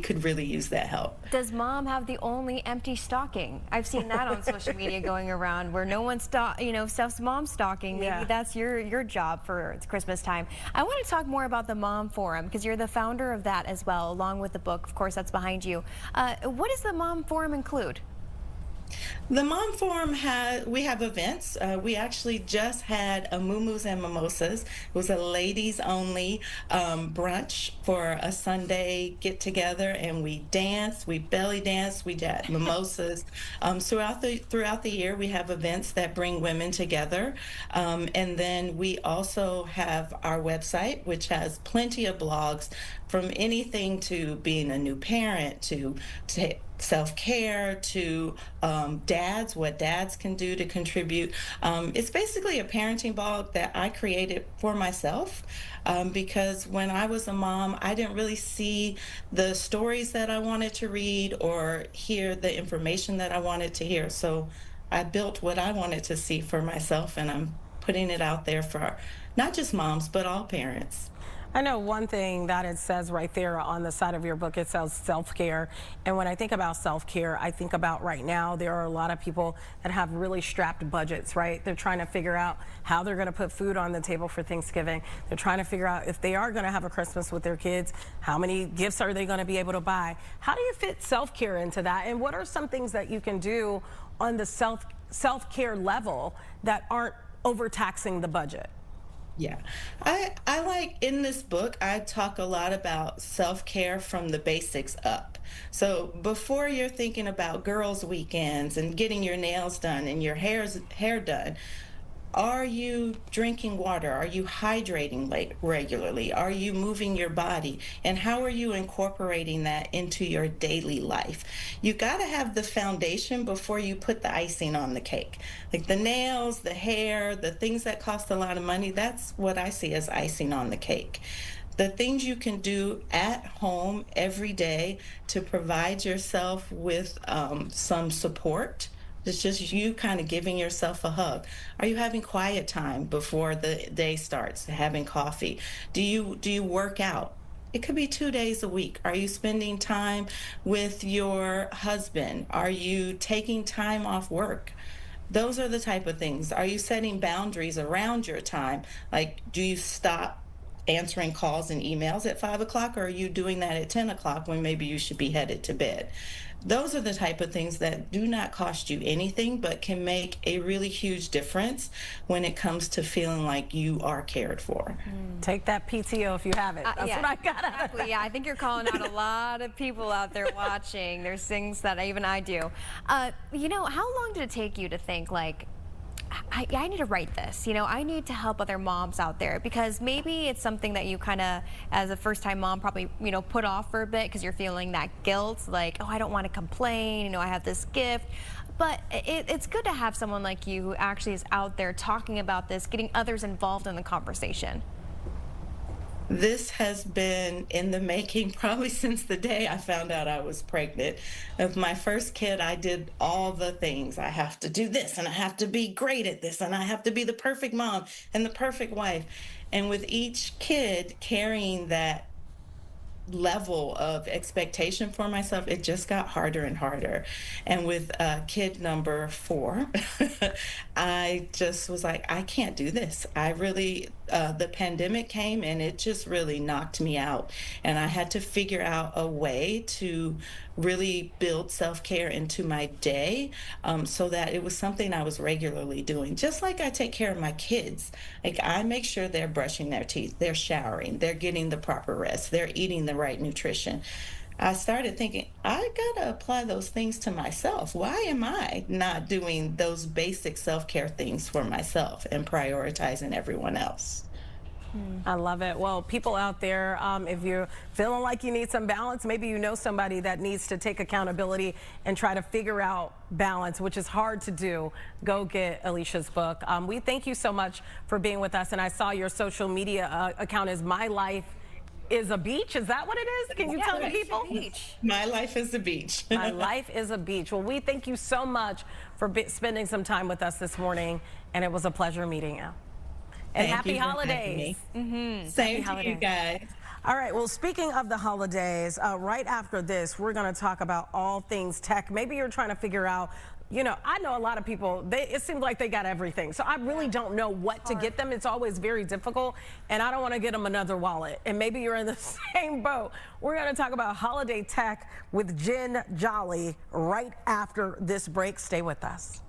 could really use that help. Does mom have the only empty stocking? I've seen that on social media going around where no one stuffs mom's stocking. Maybe that's your job for Christmas time. I want to talk more about the Mom Forum because you're the founder of that as well, along with the book, of course, that's behind you. What does the Mom Forum include? The Mom Forum we have events. We actually just had a Moo-Moos and Mimosas. It was a ladies only brunch for a Sunday get together, and we danced, we belly danced, we did mimosas. Throughout the year, we have events that bring women together. And then we also have our website, which has plenty of blogs from anything to being a new parent to self-care to dads, what dads can do to contribute. It's basically a parenting blog that I created for myself because when I was a mom, I didn't really see the stories that I wanted to read or hear the information that I wanted to hear. So I built what I wanted to see for myself, and I'm putting it out there for not just moms, but all parents. I know one thing that it says right there on the side of your book, it says self-care. And when I think about self-care, I think about right now, there are a lot of people that have really strapped budgets, right? They're trying to figure out how they're going to put food on the table for Thanksgiving. They're trying to figure out if they are going to have a Christmas with their kids, how many gifts are they going to be able to buy? How do you fit self-care into that? And what are some things that you can do on the self-care level that aren't overtaxing the budget? Yeah, I like in this book, I talk a lot about self-care from the basics up. So before you're thinking about girls' weekends and getting your nails done and your hair done, are you drinking water? Are you hydrating regularly? Are you moving your body? And how are you incorporating that into your daily life? You got to have the foundation before you put the icing on the cake. Like the nails, the hair, the things that cost a lot of money, that's what I see as icing on the cake. The things you can do at home every day to provide yourself with some support. It's just you kind of giving yourself a hug. Are you having quiet time before the day starts, having coffee? Do you work out? It could be 2 days a week. Are you spending time with your husband? Are you taking time off work? Those are the type of things. Are you setting boundaries around your time? Like, do you stop answering calls and emails at 5 o'clock, or are you doing that at 10 o'clock when maybe you should be headed to bed? Those are the type of things that do not cost you anything, but can make a really huge difference when it comes to feeling like you are cared for. Take that PTO if you have it. That's what I got out of that. Yeah, I think you're calling out a lot of people out there watching. There's things that even I do. You know, how long did it take you to think, like, I need to write this, you know, I need to help other moms out there? Because maybe it's something that you kind of, as a first-time mom, probably, you know, put off for a bit because you're feeling that guilt, like, oh, I don't want to complain, you know, I have this gift. But it's good to have someone like you who actually is out there talking about this, getting others involved in the conversation. This has been in the making probably since the day I found out I was pregnant. With my first kid, I did all the things. I have to do this, and I have to be great at this, and I have to be the perfect mom and the perfect wife. And with each kid carrying that level of expectation for myself, it just got harder and harder. And with kid number 4, I just was like, I can't do this. I really, the pandemic came and it just really knocked me out. And I had to figure out a way to really build self-care into my day, so that it was something I was regularly doing. Just like I take care of my kids. Like, I make sure they're brushing their teeth, they're showering, they're getting the proper rest, they're eating the right nutrition. I started thinking, I gotta apply those things to myself. Why am I not doing those basic self-care things for myself and prioritizing everyone else? I love it. Well, people out there, if you're feeling like you need some balance, maybe you know somebody that needs to take accountability and try to figure out balance, which is hard to do, go get Alicia's book. We thank you so much for being with us. And I saw your social media account is My Life is a Beach. Is that what it is? Can you tell the people? My life is a beach. My life is a beach. Well, we thank you so much for spending some time with us this morning. And it was a pleasure meeting you. And happy holidays. Same to you guys. All right, well, speaking of the holidays, right after this, we're going to talk about all things tech. Maybe you're trying to figure out, you know, I know a lot of people, it seems like they got everything. So I really don't know what to get them. It's always very difficult, and I don't want to get them another wallet. And maybe you're in the same boat. We're going to talk about holiday tech with Jen Jolly right after this break. Stay with us.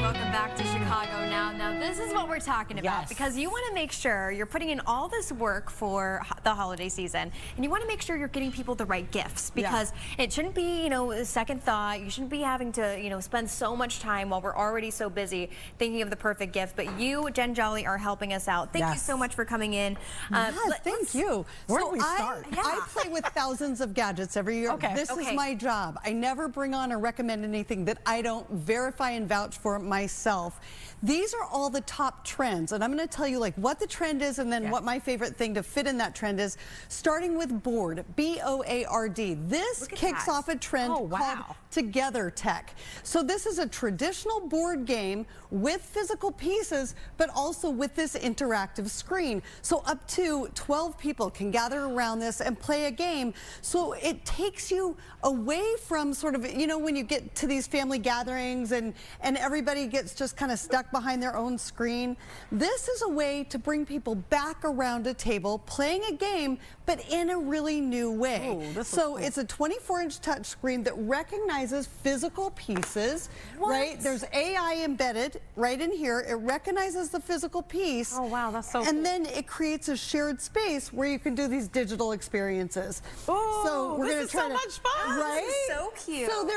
Welcome back to Chicago Now. Now, this is what we're talking about, because you want to make sure you're putting in all this work for the holiday season, and you want to make sure you're getting people the right gifts, because it shouldn't be, you know, a second thought. You shouldn't be having to, you know, spend so much time while we're already so busy thinking of the perfect gift. But you, Jen Jolly, are helping us out. Thank you so much for coming in. Thank you. Where do we start? I play with thousands of gadgets every year. This is my job. I never bring on or recommend anything that I don't verify and vouch for myself. These are all the top trends, and I'm going to tell you like what the trend is and then what my favorite thing to fit in that trend is, starting with board, B-O-A-R-D. This kicks off a trend called Together Tech. So this is a traditional board game with physical pieces, but also with this interactive screen. So up to 12 people can gather around this and play a game. So it takes you away from sort of, you know, when you get to these family gatherings and everybody gets just kind of stuck behind their own screen. This is a way to bring people back around a table playing a game, but in a really new way. Ooh, so it's a 24-inch touch screen that recognizes physical pieces, right? There's AI embedded right in here. It recognizes the physical piece. Oh, wow, that's so cool. And then it creates a shared space where you can do these digital experiences. Ooh, so we're going this to is try so much fun. Right? This is so cute. So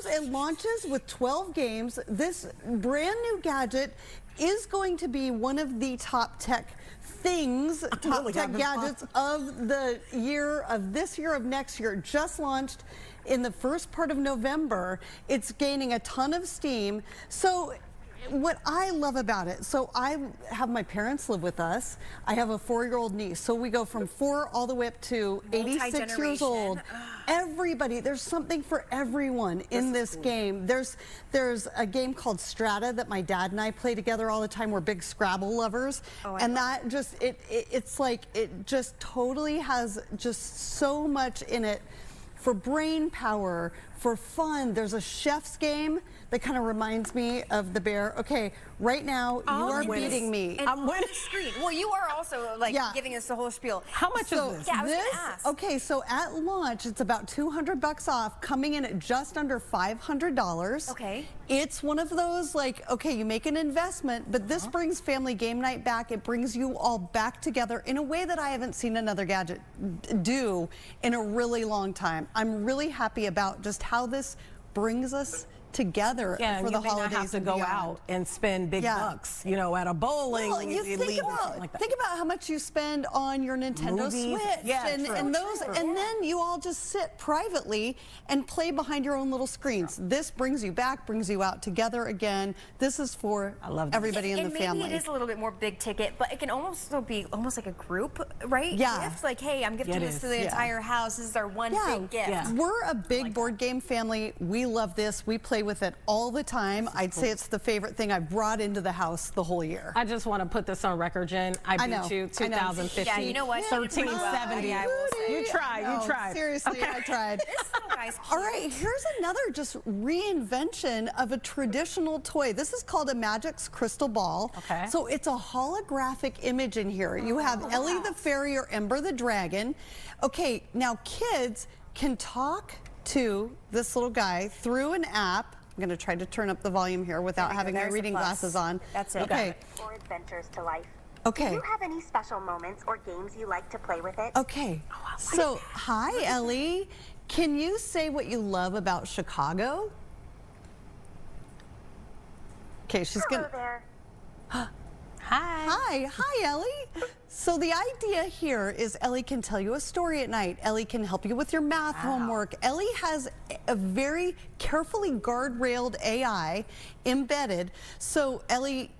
it launches with 12 games. This brand new gadget is going to be one of the top tech things, top tech gadgets of the year, of this year, of next year. Just launched in the first part of November. It's gaining a ton of steam. So what I love about it, so I have my parents live with us. I have a 4-year-old niece. So we go from 4 all the way up to 86 years old. Everybody, there's something for everyone in this game. There's a game called Strata that my dad and I play together all the time. We're big Scrabble lovers. And that just, it's like, it just totally has just so much in it for brain power, for fun. There's a chef's game that kind of reminds me of the bear. Okay, right now you are beating me. I'm winning the screen. Well, you are also like giving us the whole spiel. How much is this? Yeah, I was gonna ask. Okay, so at launch it's about $200 off, coming in at just under $500. Okay. It's one of those like, okay, you make an investment, but this brings family game night back. It brings you all back together in a way that I haven't seen another gadget do in a really long time. I'm really happy about just how this brings us together for the holidays. Have to go out and spend big bucks, you know, at a bowling. Well, you think about how much you spend on your Nintendo Switch and those, and then you all just sit privately and play behind your own little screens. This brings you back, brings you out together again. This is for everybody in the family. Maybe it is a little bit more big ticket, but it can also be almost like a group, right? Yeah. Gift, like, hey, I'm gifting this to the entire house. This is our one big gift. Yeah. We're a big board game family. We love this. We play with it all the time. I'd say it's the favorite thing I've brought into the house the whole year. I just want to put this on record, Jen. I beat you 2015. Yeah, you know what? 1370. You tried. Seriously, I tried. All right, here's another just reinvention of a traditional toy. This is called a Magic's Crystal Ball. Okay. So it's a holographic image in here. You have Ellie the Fairy or Ember the Dragon. Okay, now kids can talk to this little guy through an app. I'm going to try to turn up the volume here without having my reading glasses on. That's it. Okay. Or adventures to life. Okay. Do you have any special moments or games you like to play with it? Okay. So, hi, Ellie. Can you say what you love about Chicago? Okay, she's Hello gonna. there. Hi, Ellie. So the idea here is Ellie can tell you a story at night. Ellie can help you with your math homework. Ellie has a very carefully guardrailed AI embedded. So Ellie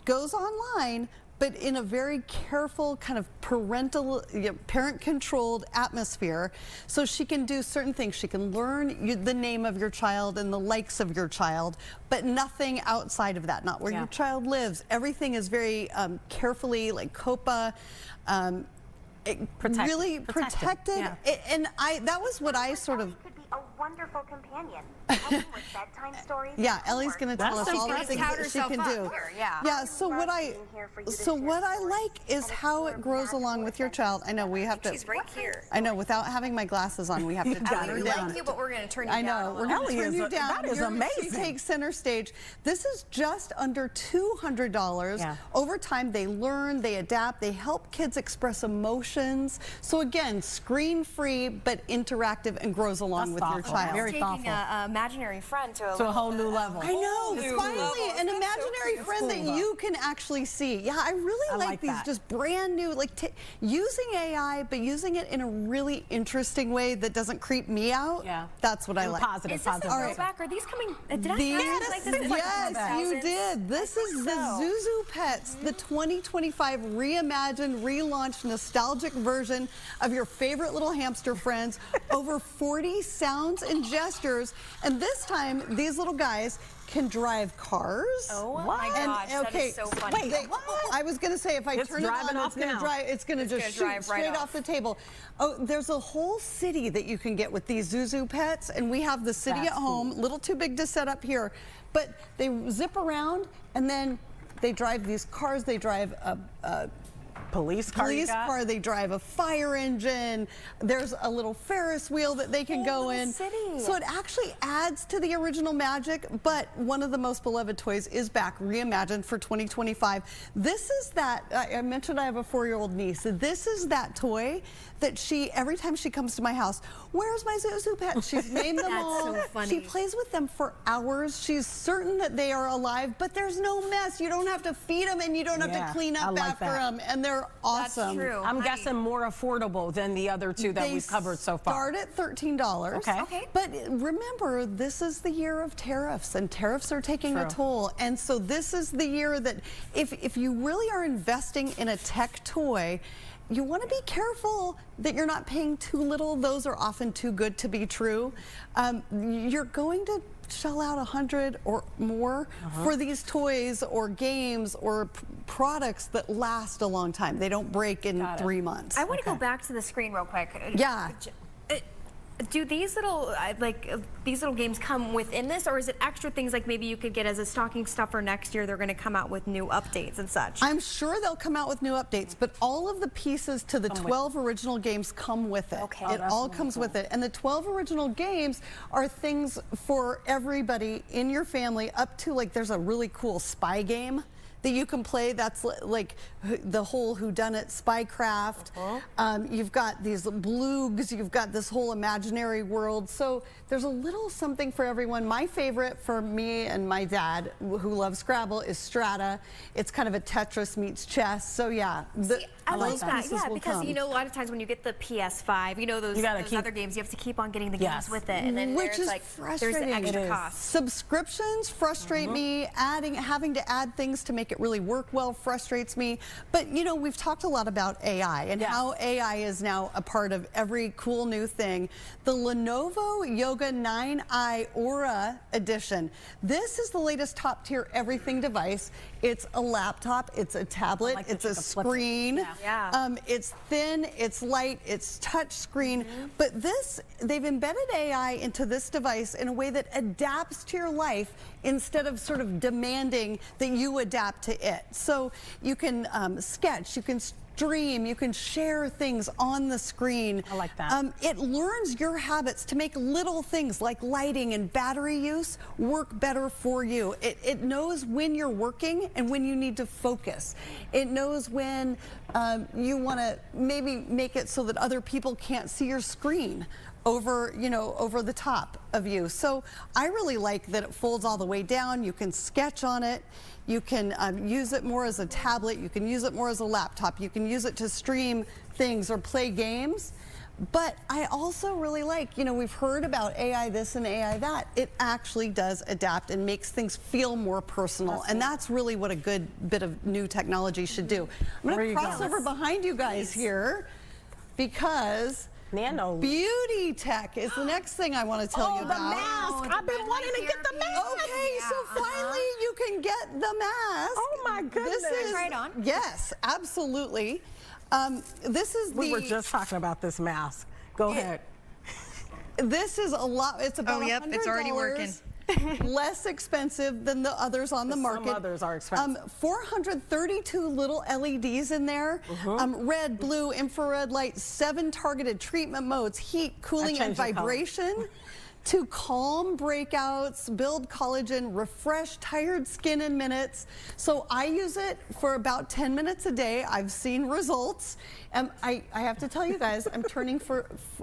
goes online, but in a very careful kind of parent-controlled atmosphere. So she can do certain things. She can learn the name of your child and the likes of your child, but nothing outside of that, not where your child lives. Everything is very carefully, like COPA, really protected. And that was what I sort of... A wonderful companion. Helping with bedtime stories. Yeah, Ellie's going to tell us all the things that she can do. Yeah. So what I like is how it grows along with your child. I know we have to. She's right here. I know without having my glasses on, we have to turn her down. Like you, but we're going to turn you down. I know. We're going to turn you down. That is amazing. She takes center stage. This is just under $200. Yeah. Over time, they learn, they adapt, they help kids express emotions. So again, screen-free but interactive and grows along with your child. Very thoughtful. Taking an imaginary friend to a whole new level. I know. Finally, an imaginary friend that you can actually see. Yeah, I really like these just brand new, like using AI, but using it in a really interesting way that doesn't creep me out. Yeah. That's what I like. Is this a throwback? Are these coming? Did I yes, you did. This is the Zuzu Pets, the 2025 reimagined, relaunched, nostalgic version of your favorite little hamster friends. Over 40 sound sounds and gestures. And this time, these little guys can drive cars. Oh my gosh, that is so funny. Wait, I was going to say, if I turn it on, it's going to just shoot straight off the table. Oh, there's a whole city that you can get with these Zuzu pets, and we have the city at home, a little too big to set up here. But they zip around, and then they drive these cars. They drive a police car, they drive a fire engine. There's a little Ferris wheel that they can go in. So it actually adds to the original magic, but one of the most beloved toys is back, reimagined for 2025. This is that, I mentioned I have a 4-year-old niece. This is that toy that every time she comes to my house, where's my Zuzu pet? She's named them all. So funny. She plays with them for hours. She's certain that they are alive, but there's no mess. You don't have to feed them, and you don't have to clean up after them, and they're awesome. That's true. I'm guessing more affordable than the other two that we've covered so far. They start at $13. Okay. But remember, this is the year of tariffs, and tariffs are taking a toll. And so this is the year that if you really are investing in a tech toy, you want to be careful that you're not paying too little. Those are often too good to be true. You're going to shell out $100 or more for these toys or games or products that last a long time. They don't break in 3 months. I want to go back to the screen real quick. Yeah. Do these little games come within this, or is it extra things like maybe you could get as a stocking stuffer next year? They're going to come out with new updates and such. I'm sure they'll come out with new updates, but all of the pieces to the 12 original games come with it. Okay. It all comes with it. And the 12 original games are things for everybody in your family, up to, like, there's a really cool spy game that you can play. That's like the whole whodunit spycraft. You've got these bloogs, you've got this whole imaginary world. So there's a little something for everyone. My favorite for me and my dad, who loves Scrabble, is Strata. It's kind of a Tetris meets chess. So yeah, I like that. Yeah, because you know, a lot of times when you get the PS5, you know, those other games, you have to keep on getting the games with it, and then which is like frustrating. there's the extra cost. Subscriptions frustrate me. Having to add things to make it really work well frustrates me. But you know, we've talked a lot about AI and how AI is now a part of every cool new thing. The Lenovo Yoga 9i Aura Edition. This is the latest top-tier everything device. It's a laptop, it's a tablet, it's a screen. It's thin, it's light, it's touch screen. But they've embedded AI into this device in a way that adapts to your life instead of sort of demanding that you adapt to it. So you can sketch, you can stream, you can share things on the screen. I like that. It learns your habits to make little things like lighting and battery use work better for you. It knows when you're working and when you need to focus. It knows when you want to maybe make it so that other people can't see your screen over the top of you. So I really like that it folds all the way down. You can sketch on it. You can use it more as a tablet. You can use it more as a laptop. You can use it to stream things or play games. But I also really like, we've heard about AI this and AI that. It actually does adapt and makes things feel more personal. And that's really what a good bit of new technology should do. I'm going to cross over behind you guys here because beauty tech is the next thing I want to tell you about. The mask. I've been wanting to get the mask. Okay, so finally you can get the mask. Oh my goodness. This is right on. Yes, absolutely. We were just talking about this mask. Go ahead. This is a lot. It's about $100. It's already working. Less expensive than the others on the market. Some others are expensive. 432 little LEDs in there. Red, blue, infrared light, 7 targeted treatment modes, heat, cooling, and vibration. To calm breakouts, build collagen, refresh tired skin in minutes. So I use it for about 10 minutes a day. I've seen results. And I have to tell you guys, I'm turning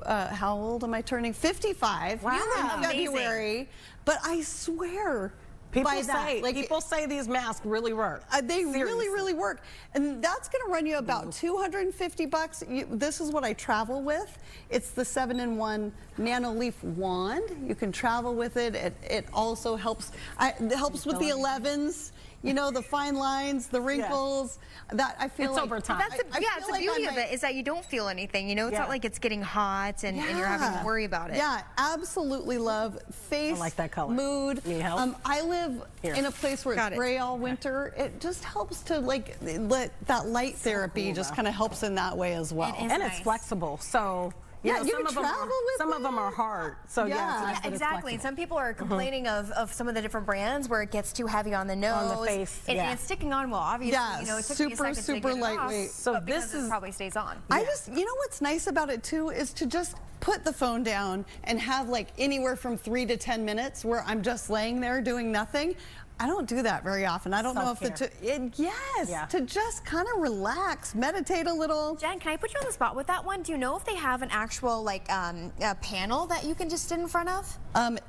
how old am I turning? 55 in February. But I swear, people say these masks really work. They really work. And that's going to run you about $250. This is what I travel with. It's the 7-in-1 Nano Leaf wand. You can travel with it. It also helps. It helps with the 11s. you know, the fine lines, the wrinkles. That I feel it's like over time. That's the beauty of it is that you don't feel anything. You know, it's not like it's getting hot and you're having to worry about it. Yeah, absolutely love face, I like that color. mood. Need help? I live in a place where it's gray all winter. It just helps to like let that light therapy just kind of helps in that way as well. And it's flexible, so. Yeah, know, you can travel with some of them are hard. So yeah, exactly. Some people are complaining of some of the different brands where it gets too heavy on the nose, on the face, and it's sticking on well. Obviously, you know, it took me a second to get it lightweight. off, so this is probably stays on. I just, you know, what's nice about it too is to just put the phone down and have like anywhere from 3 to 10 minutes where I'm just laying there doing nothing. I don't do that very often. I don't know if to just kind of relax, meditate a little. Jen, can I put you on the spot with that one? Do you know if they have an actual like a panel that you can just sit in front of?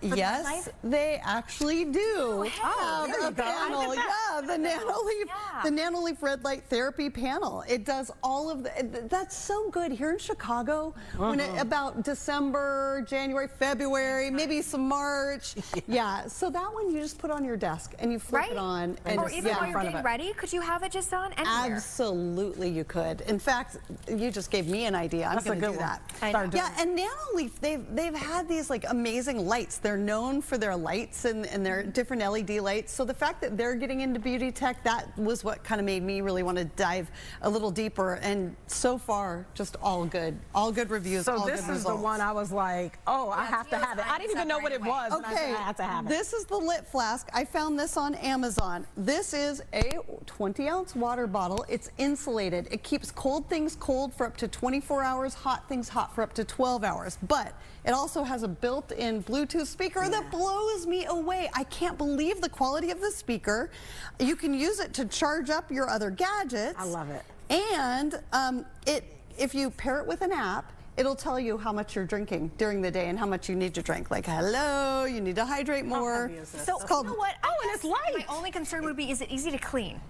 Yes, they actually do have a panel. Yeah, the Nanoleaf Red Light Therapy panel. It does all of the. That's so good here in Chicago. When about December, January, February, maybe some March. Yeah. So that one you just put on your desk and you flip it on. And or even while you're getting ready, could you have it just on anywhere? Absolutely, you could. In fact, you just gave me an idea. I'm going to do that. Yeah, and Nanoleaf, they've had these like amazing lights. They're known for their lights and their different LED lights. So the fact that they're getting into beauty tech, that was what kind of made me really want to dive a little deeper. And so far, just all good reviews. So this is the one I was like, oh, I have to have it. I didn't even know what it was. Okay, I had to have it. This is the Lit Flask. I found this on Amazon. This is a 20-ounce water bottle. It's insulated. It keeps cold things cold for up to 24 hours, hot things hot for up to 12 hours. But it also has a built-in Bluetooth speaker that blows me away. I can't believe the quality of the speaker. You can use it to charge up your other gadgets. I love it. And if you pair it with an app, it'll tell you how much you're drinking during the day and how much you need to drink. Like, hello, you need to hydrate more. So, you know what? And it's light. My only concern would be, is it easy to clean?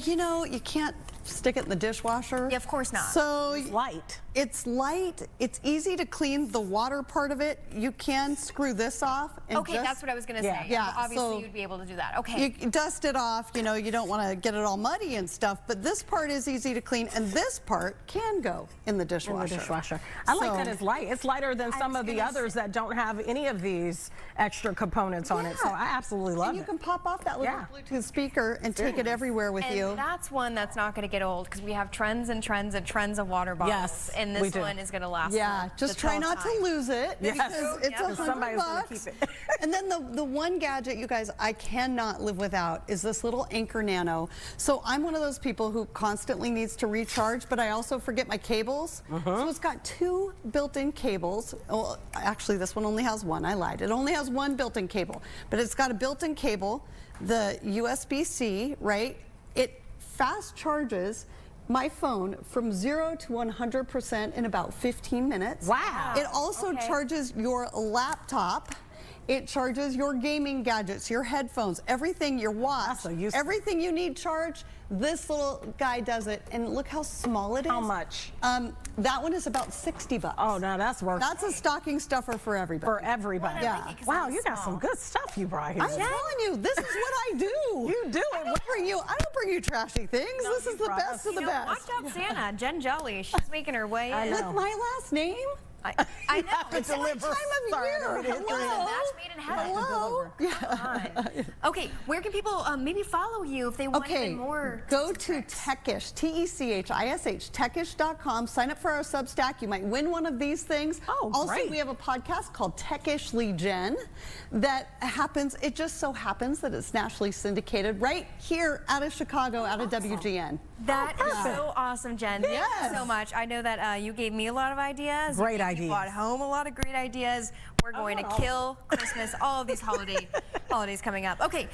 You know, you can't stick it in the dishwasher. Yeah, of course not. So it's light. It's light. It's easy to clean the water part of it. You can screw this off. And okay, that's what I was going to say. Yeah, obviously so you'd be able to do that. Okay. You dust it off. You know, you don't want to get it all muddy and stuff. But this part is easy to clean, and this part can go in the dishwasher. I like that it's light. It's lighter than some of the others that don't have any of these extra components on it. So I absolutely love it. And you can pop off that little Bluetooth speaker and take it everywhere with you. And that's one that's not going to get old because we have trends and trends and trends of water bottles. Yes, and this one is going to last. Yeah, just try not to lose it because it's $100. And then the one gadget, you guys, I cannot live without is this little Anchor Nano. So I'm one of those people who constantly needs to recharge, but I also forget my cables. So it's got 2 built-in cables. Well, actually, this one only has one. I lied. It only has one built-in cable, but it's got a built-in cable, the USB-C, right? It fast charges my phone from 0 to 100% in about 15 minutes. Wow. It also charges your laptop. It charges your gaming gadgets, your headphones, everything, your watch, everything you need charged. This little guy does it, and look how small it is. How much? That one is about $60. Oh, no, that's worth it. That's a stocking stuffer for everybody. For everybody. Yeah. Wow, you got some good stuff you brought here. I'm telling you, this is what I do. You do it. I don't bring you trashy things. No, this is the best of the best. Watch out, Santa. Jen Jolly, she's making her way in. With my last name? I know. It's that time of year. Hello. That's made in heaven. Hello. Yeah. Okay, where can people maybe follow you if they want even more? Go to Techish, Techish, techish.com. Sign up for our Substack. You might win one of these things. Oh, also, great. we have a podcast called Techishly Jen that happens. It just so happens that it's nationally syndicated right here out of Chicago, out of WGN. That is so awesome, Jen. Thank you so much. I know that you gave me a lot of ideas. Great ideas. You brought home a lot of great ideas. We're going to kill Christmas, all of these holidays coming up. Okay,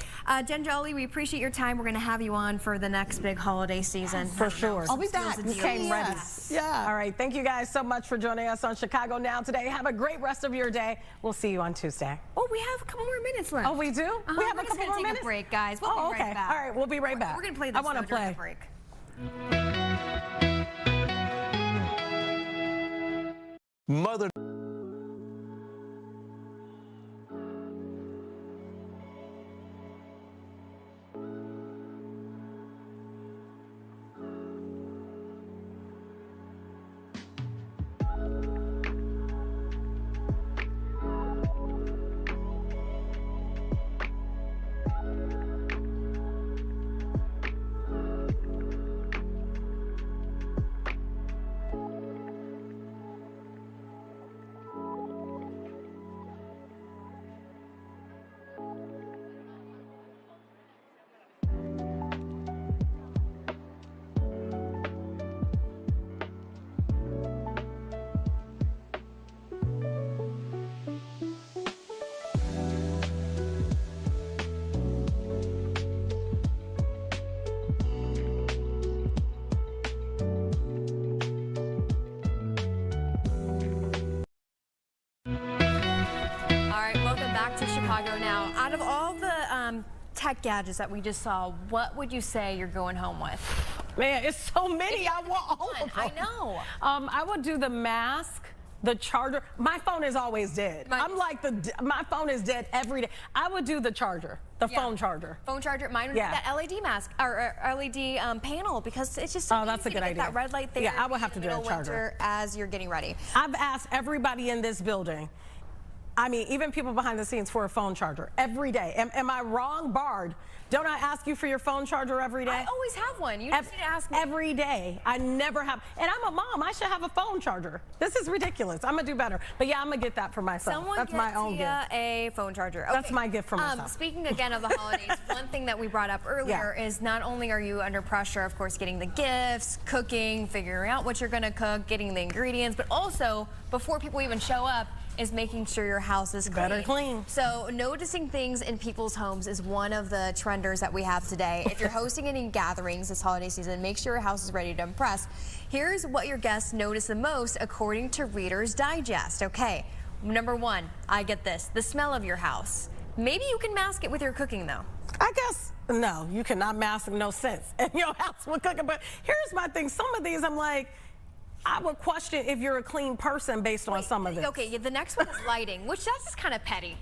Jen Jolly, we appreciate your time. We're going to have you on for the next big holiday season. For sure. I'll be back. You came ready. Yeah. All right. Thank you guys so much for joining us on Chicago Now today. Have a great rest of your day. We'll see you on Tuesday. Oh, we have a couple more minutes left. Oh, we do? We have a couple more minutes? Take a break, guys. We'll be right back. All right. We'll be right back. We're going to play this. I want to play. Break. Mother. Chicago Now. Out of all the tech gadgets that we just saw, what would you say you're going home with? Man, it's so many. I want all of them. I know. I would do the mask, the charger. My phone is always dead. My phone is dead every day. I would do the charger, the phone charger. Phone charger. Mine would be that LED mask or LED panel, because it's just so that's a good idea. That red light there. Yeah, I would have to do a charger as you're getting ready. I've asked everybody in this building. I mean, even people behind the scenes, for a phone charger every day. Am I wrong, Bard? Don't I ask you for your phone charger every day? I always have one. You just need to ask me. Every day. I never have. And I'm a mom. I should have a phone charger. This is ridiculous. I'm going to do better. But yeah, I'm going to get that for myself. Someone That's my own gift. A phone charger. Okay. That's my gift for myself. Speaking again of the holidays, one thing that we brought up earlier is not only are you under pressure, of course, getting the gifts, cooking, figuring out what you're going to cook, getting the ingredients, but also before people even show up, is making sure your house is clean. Better clean. So noticing things in people's homes is one of the trenders that we have today. If you're hosting any gatherings this holiday season, make sure your house is ready to impress. Here's what your guests notice the most according to Reader's Digest. Okay, number one, I get this, the smell of your house. Maybe you can mask it with your cooking though. I guess, no, you cannot mask no sense in your house with cooking. But here's my thing, some of these I'm like, I would question if you're a clean person based on some of it. Okay, the next one is lighting, which that's just kind of petty,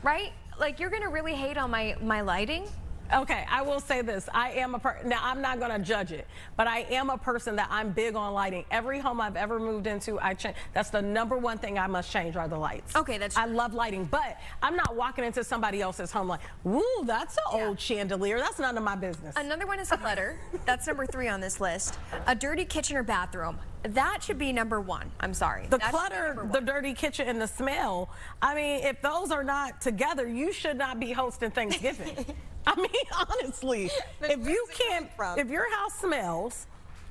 right? Like, you're gonna really hate on my lighting? Okay, I will say this. I am a person, now I'm not gonna judge it, but I am a person that I'm big on lighting. Every home I've ever moved into, I change. That's the number one thing I must change are the lights. Okay, that's I love lighting, but I'm not walking into somebody else's home like, woo, that's an old chandelier. That's none of my business. Another one is clutter. That's number 3 on this list. A dirty kitchen or bathroom. That should be number 1. I'm sorry. The clutter, the dirty kitchen, and the smell. I mean, if those are not together, you should not be hosting Thanksgiving. I mean, honestly, if you can't, if your house smells,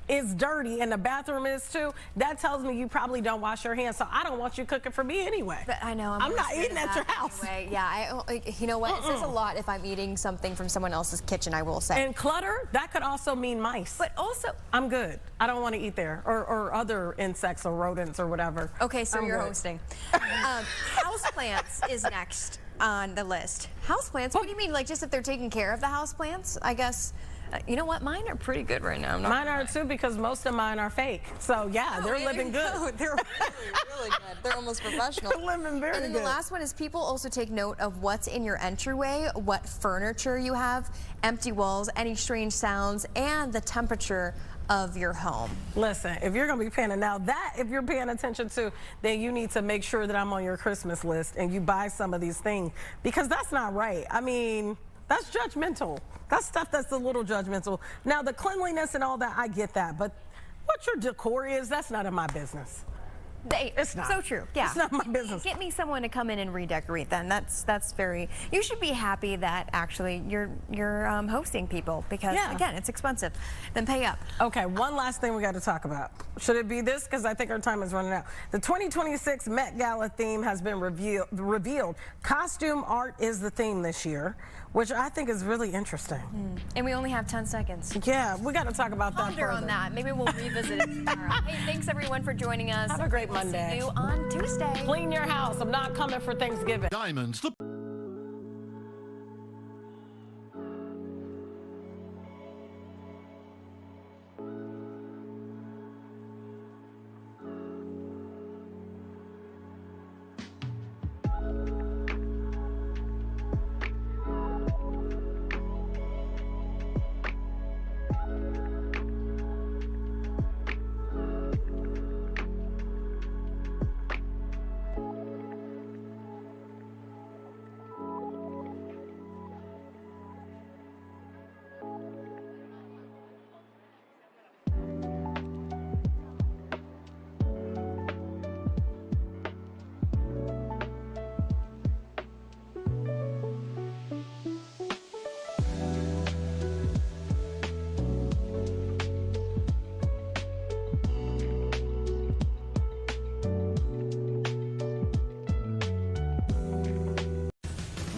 is dirty, and the bathroom is too, that tells me you probably don't wash your hands. So I don't want you cooking for me anyway. But I know I'm not eating at your house. Anyway. Yeah, you know what? It says a lot if I'm eating something from someone else's kitchen, I will say. And clutter, that could also mean mice. But also, I'm good. I don't want to eat there, or other insects or rodents or whatever. Okay, so you're hosting. Houseplants is next on the list. Houseplants? What do you mean? Like, just if they're taking care of the houseplants? I guess. You know what? Mine are pretty good right now. Mine are too, because most of mine are fake. So yeah, they're living good. They're really good. They're almost professional. They're living very good. And then the last one is people also take note of what's in your entryway, what furniture you have, empty walls, any strange sounds, and the temperature of your home. Listen, if you're going to be paying, if you're paying attention to, then you need to make sure that I'm on your Christmas list and you buy some of these things, because that's not right. I mean, that's judgmental. That's stuff that's a little judgmental. Now, the cleanliness and all that, I get that. But what your decor is, that's none of my business. It's not. So true. Yeah. It's not my business. Get me someone to come in and redecorate then. That's very, you should be happy that actually you're hosting people, because again, it's expensive. Then pay up. Okay, one last thing we got to talk about. Should it be this? Because I think our time is running out. The 2026 Met Gala theme has been revealed. Costume art is the theme this year, which I think is really interesting. And we only have 10 seconds. Yeah, we got to talk about that further. On that. Maybe we'll revisit it tomorrow. Hey, thanks everyone for joining us. Have a great Monday. See you on Tuesday. Clean your house. I'm not coming for Thanksgiving. Diamonds.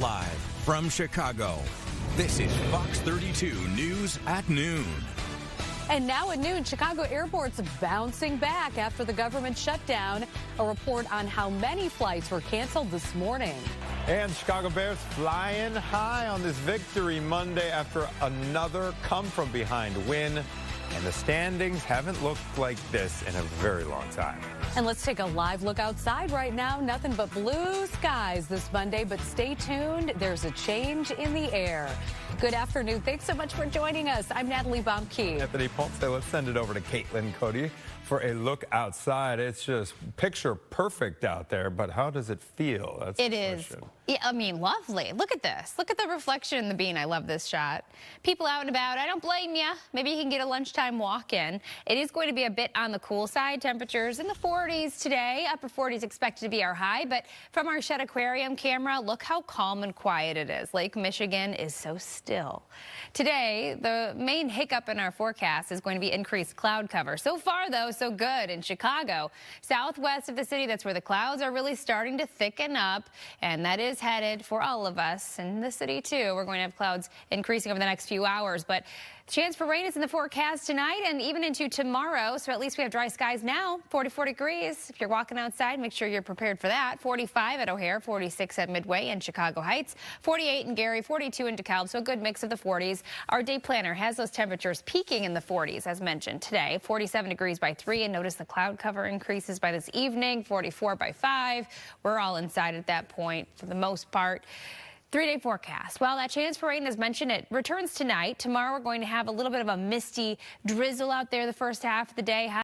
Live from Chicago, this is Fox 32 News at Noon. And now at noon, Chicago airports bouncing back after the government shutdown. A report on how many flights were canceled this morning. And Chicago Bears flying high on this victory Monday after another come-from-behind win. And the standings haven't looked like this in a very long time. And let's take a live look outside right now. Nothing but blue skies this Monday, but stay tuned. There's a change in the air. Good afternoon. Thanks so much for joining us. I'm Natalie Baumke. Anthony Ponce, let's send it over to Caitlin Cody for a look outside. It's just picture perfect out there, but how does it feel? That's it is. Yeah, I mean, lovely. Look at this. Look at the reflection in the bean. I love this shot. People out and about. I don't blame you. Maybe you can get a lunchtime walk in. It is going to be a bit on the cool side. Temperatures in the 40s today. Upper 40s expected to be our high. But from our Shed Aquarium camera, look how calm and quiet it is. Lake Michigan is so still. Today, the main hiccup in our forecast is going to be increased cloud cover. So far, though, so good in Chicago. Southwest of the city, that's where the clouds are really starting to thicken up. And that is headed for all of us in the city, too. We're going to have clouds increasing over the next few hours. But chance for rain is in the forecast tonight and even into tomorrow. So at least we have dry skies now. 44 degrees. If you're walking outside, make sure you're prepared for that. 45 at O'Hare, 46 at Midway and Chicago Heights, 48 in Gary, 42 in DeKalb. So a good mix of the 40s. Our day planner has those temperatures peaking in the 40s, as mentioned today. 47 degrees by 3. And notice the cloud cover increases by this evening. 44 by 5. We're all inside at that point for the most part. 3-day forecast. Well, that chance for rain, as mentioned, it returns tonight. Tomorrow we're going to have a little bit of a misty drizzle out there the first half of the day.